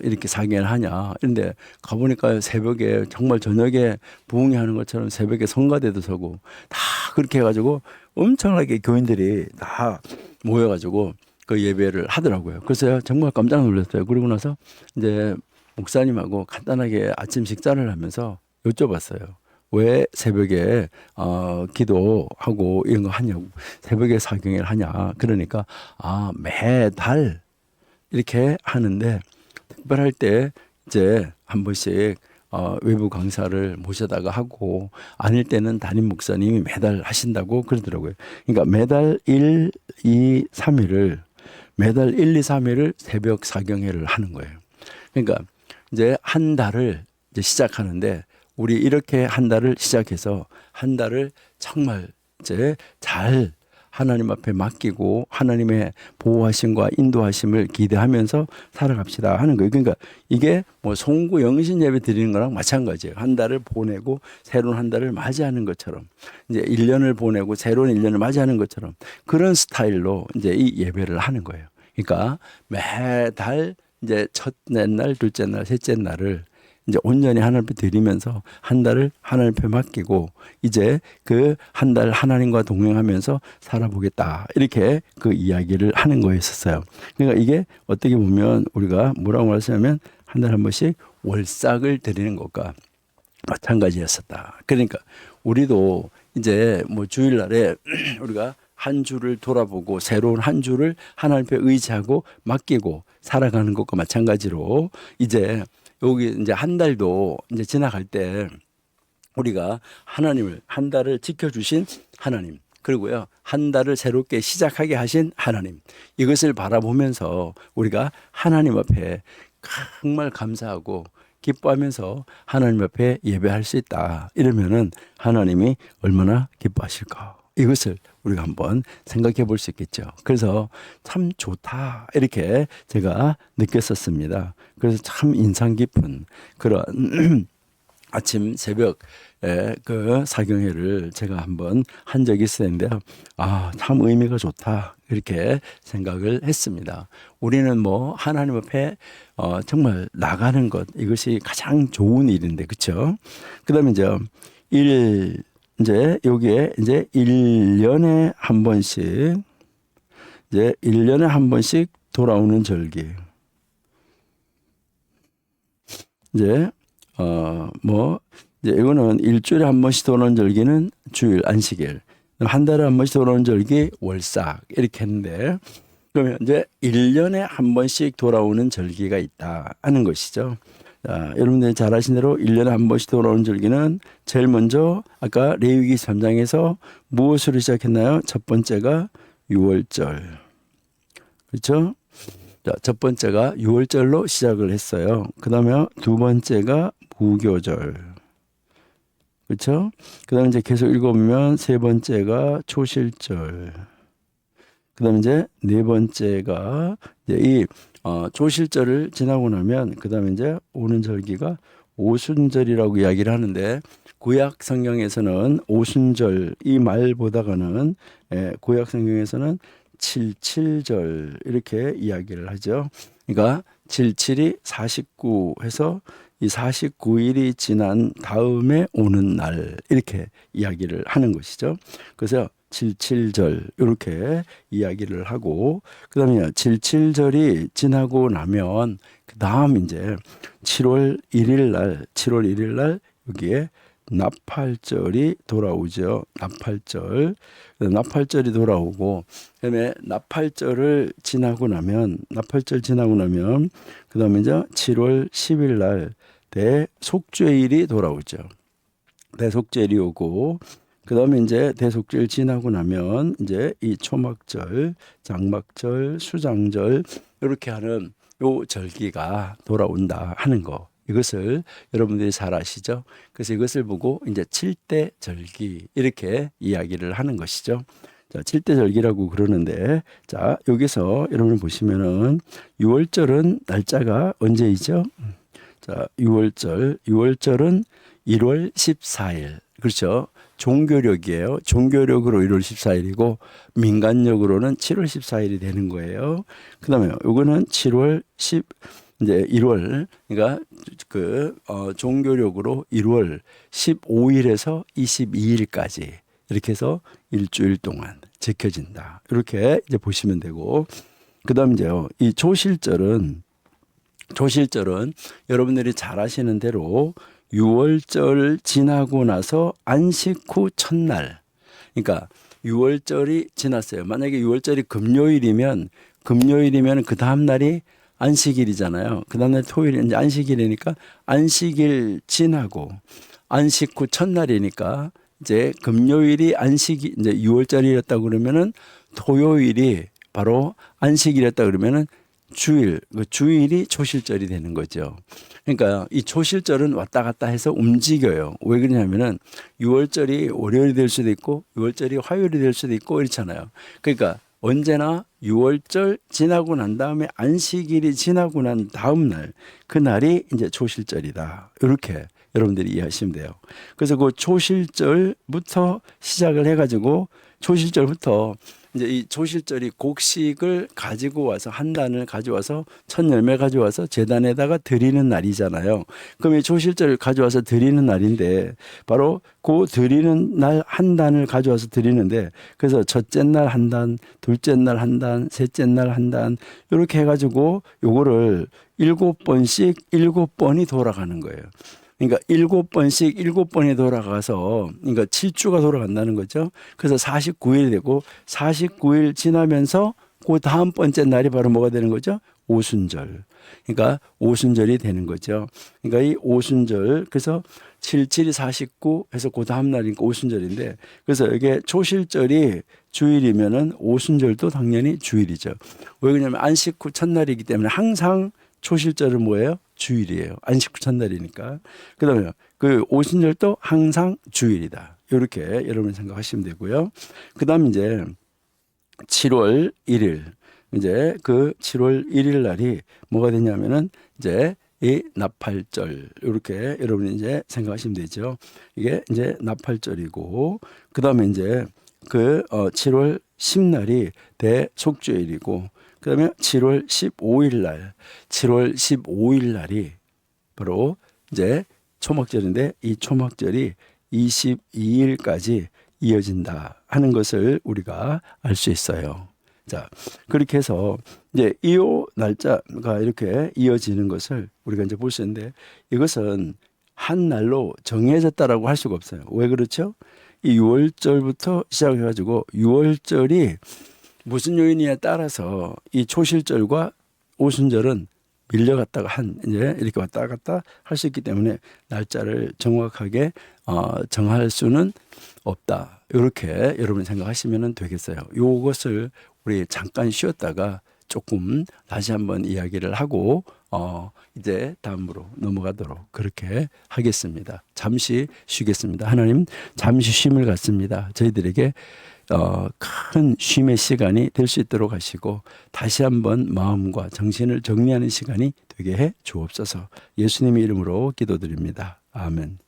A: 이렇게 사경을 하냐. 그런데 가보니까 새벽에 정말 저녁에 부흥회 하는 것처럼 새벽에 성가대도 서고 다 그렇게 해가지고 엄청나게 교인들이 다 모여가지고 그 예배를 하더라고요. 그래서 정말 깜짝 놀랐어요. 그러고 나서 이제 목사님하고 간단하게 아침 식사를 하면서 여쭤봤어요. 왜 새벽에 기도하고 이런 거 하냐고, 새벽에 사경회를 하냐. 그러니까 매달 이렇게 하는데 특별할 때 이제 한 번씩 외부 강사를 모셔다가 하고, 아닐 때는 담임 목사님이 매달 하신다고 그러더라고요. 그러니까 매달 1, 2, 3일을 매달 1, 2, 3일을 새벽 사경회를 하는 거예요. 그러니까 이제 한 달을 이제 시작하는데, 우리 이렇게 한 달을 시작해서 한 달을 정말 이제 잘 하나님 앞에 맡기고 하나님의 보호하심과 인도하심을 기대하면서 살아갑시다 하는 거예요. 그러니까 이게 뭐 송구 영신 예배 드리는 거랑 마찬가지예요. 한 달을 보내고 새로운 한 달을 맞이하는 것처럼, 이제 1년을 보내고 새로운 1년을 맞이하는 것처럼 그런 스타일로 이제 이 예배를 하는 거예요. 그러니까 매달 이제 첫째 날, 둘째 날, 셋째 날을 이제 온전히 하나님 앞에 드리면서 한 달을 하나님 앞에 맡기고 이제 그 한 달 하나님과 동행하면서 살아보겠다, 이렇게 그 이야기를 하는 거였었어요. 그러니까 이게 어떻게 보면 우리가 뭐라고 말하냐면 한 달에 한 번씩 월삭을 드리는 것과 마찬가지였었다. 그러니까 우리도 이제 뭐 주일날에 우리가 한 주를 돌아보고 새로운 한 주를 하나님 앞에 의지하고 맡기고 살아가는 것과 마찬가지로 이제 여기 이제 한 달도 이제 지나갈 때 우리가 하나님을, 한 달을 지켜주신 하나님, 그리고요 한 달을 새롭게 시작하게 하신 하나님, 이것을 바라보면서 우리가 하나님 앞에 정말 감사하고 기뻐하면서 하나님 앞에 예배할 수 있다. 이러면은 하나님이 얼마나 기뻐하실까? 이것을 우리가 한번 생각해 볼 수 있겠죠. 그래서 참 좋다. 이렇게 제가 느꼈었습니다. 그래서 참 인상 깊은 그런 아침 새벽 그 사경회를 제가 한번 한 적이 있었는데요. 참 의미가 좋다. 이렇게 생각을 했습니다. 우리는 뭐 하나님 앞에 정말 나가는 것 이것이 가장 좋은 일인데 그렇죠? 그다음에 이제 여기에 이제 1년에 한 번씩 이제 1년에 한 번씩 돌아오는 절기. 이제 이제 이거는 일주일에 한 번씩 돌아오는 절기는 주일 안식일, 한 달에 한 번씩 돌아오는 절기 월삭 이렇게 했는데, 그러면 이제 1년에 한 번씩 돌아오는 절기가 있다 하는 것이죠. 자, 여러분들이 잘 아신 대로 1년에 한 번씩 돌아오는 절기는 제일 먼저 아까 레위기 3장에서 무엇으로 시작했나요? 첫 번째가 유월절. 그렇죠? 자, 첫 번째가 유월절로 시작을 했어요. 그 다음에 두 번째가 무교절. 그렇죠? 그 다음에 이제 계속 읽어보면 세 번째가 초실절. 그 다음에 이제 네 번째가 이제 이 초실절을 지나고 나면 그 다음에 이제 오는 절기가 오순절이라고 이야기를 하는데, 구약 성경에서는 오순절 이 말보다가는 구약 성경에서는 칠칠절 이렇게 이야기를 하죠. 그러니까 77이 49 해서 이 49일이 지난 다음에 오는 날 이렇게 이야기를 하는 것이죠. 그래서 77절 이렇게 이야기를 하고, 그다음에 77절이 지나고 나면 그 다음 이제 7월 1일 날 여기에 나팔절이 돌아오죠. 나팔절이 돌아오고, 그다음에 나팔절 지나고 나면 그다음에 이제 7월 10일 날 대속죄일이 돌아오죠. 대속죄일이 오고, 그다음에 이제 대속죄일 지나고 나면 이제 이 초막절, 장막절, 수장절 이렇게 하는 요 절기가 돌아온다 하는 거. 이것을 여러분들이 잘 아시죠? 그래서 이것을 보고 이제 7대 절기 이렇게 이야기를 하는 것이죠. 자, 7대 절기라고 그러는데, 자, 여기서 여러분 보시면은 6월절은 날짜가 언제이죠? 자, 6월절은 1월 14일. 그렇죠? 종교력이에요. 종교력으로 1월 14일이고 민간력으로는 7월 14일이 되는 거예요. 그다음에 요거는 7월 10 이제 1월, 그러니까 종교력으로 1월 15일에서 22일까지 이렇게 해서 일주일 동안 지켜진다. 이렇게 이제 보시면 되고, 그다음 이제요. 이 조실절은 여러분들이 잘 아시는 대로 6월절 지나고 나서 안식 후 첫날. 그러니까 6월절이 지났어요. 만약에 6월절이 금요일이면 그 다음 날이 안식일이잖아요. 그 다음 날 토요일이 이제 안식일이니까 안식일 지나고 안식 후 첫날이니까 이제 금요일이 안식이 이제 6월절이었다 그러면은 토요일이 바로 안식일이었다 그러면은 주일이 초실절이 되는 거죠. 그러니까 이 초실절은 왔다 갔다 해서 움직여요. 왜 그러냐면은 6월절이 월요일이 될 수도 있고 6월절이 화요일이 될 수도 있고 이렇잖아요. 그러니까 언제나 6월절 지나고 난 다음에 안식일이 지나고 난 다음 날, 그 날이 이제 초실절이다. 이렇게 여러분들이 이해하시면 돼요. 그래서 그 초실절부터 시작을 해가지고 초실절부터 이제 이 초실절이 곡식을 가지고 와서 한 단을 가져와서 첫 열매 가져와서 제단에다가 드리는 날이잖아요. 그럼 이 초실절을 가져와서 드리는 날인데 바로 그 드리는 날 한 단을 가져와서 드리는데, 그래서 첫째 날 한 단, 둘째 날 한 단, 셋째 날 한 단 이렇게 해가지고 요거를 7번씩 7번이 돌아가는 거예요. 그러니까 7번씩 7번이 돌아가서, 그러니까 7주가 돌아간다는 거죠. 그래서 49일이 되고 49일 지나면서 그 다음 번째 날이 바로 뭐가 되는 거죠? 오순절. 그러니까 오순절이 되는 거죠. 그러니까 이 오순절, 그래서 77이 49 해서 그 다음 날이니까 오순절인데, 그래서 이게 초실절이 주일이면은 오순절도 당연히 주일이죠. 왜 그러냐면 안식 후 첫날이기 때문에 항상 초실절은 뭐예요? 주일이에요. 안식 후 첫날이니까. 그다음에 그 오순절도 항상 주일이다. 이렇게 여러분 생각하시면 되고요. 그다음 이제 7월 1일 이제 그 7월 1일 날이 뭐가 되냐면은 이제 이 나팔절 이렇게 여러분이 이제 생각하시면 되죠. 이게 이제 나팔절이고 그다음에 이제 그 7월 10날이 대속죄일이고 그다음에 7월 15일 날 7월 15일 날이 바로 이제 초막절인데 이 초막절이 22일까지 이어진다 하는 것을 우리가 알 수 있어요. 자, 그렇게 해서 이제 이 날짜가 이렇게 이어지는 것을 우리가 이제 볼 수 있는데 이것은 한 날로 정해졌다라고 할 수가 없어요. 왜 그렇죠? 이 6월절부터 시작해가지고 6월절이 무슨 요인에 따라서 이 초실절과 오순절은 밀려갔다가 이제 이렇게 왔다 갔다 할 수 있기 때문에 날짜를 정확하게 정할 수는 없다. 이렇게 여러분 생각하시면 되겠어요. 이것을 우리 잠깐 쉬었다가 조금 다시 한번 이야기를 하고 이제 다음으로 넘어가도록 그렇게 하겠습니다. 잠시 쉬겠습니다. 하나님 잠시 쉼을 갖습니다. 저희들에게 큰 쉼의 시간이 될 수 있도록 하시고 다시 한번 마음과 정신을 정리하는 시간이 되게 해 주옵소서. 예수님의 이름으로 기도드립니다. 아멘.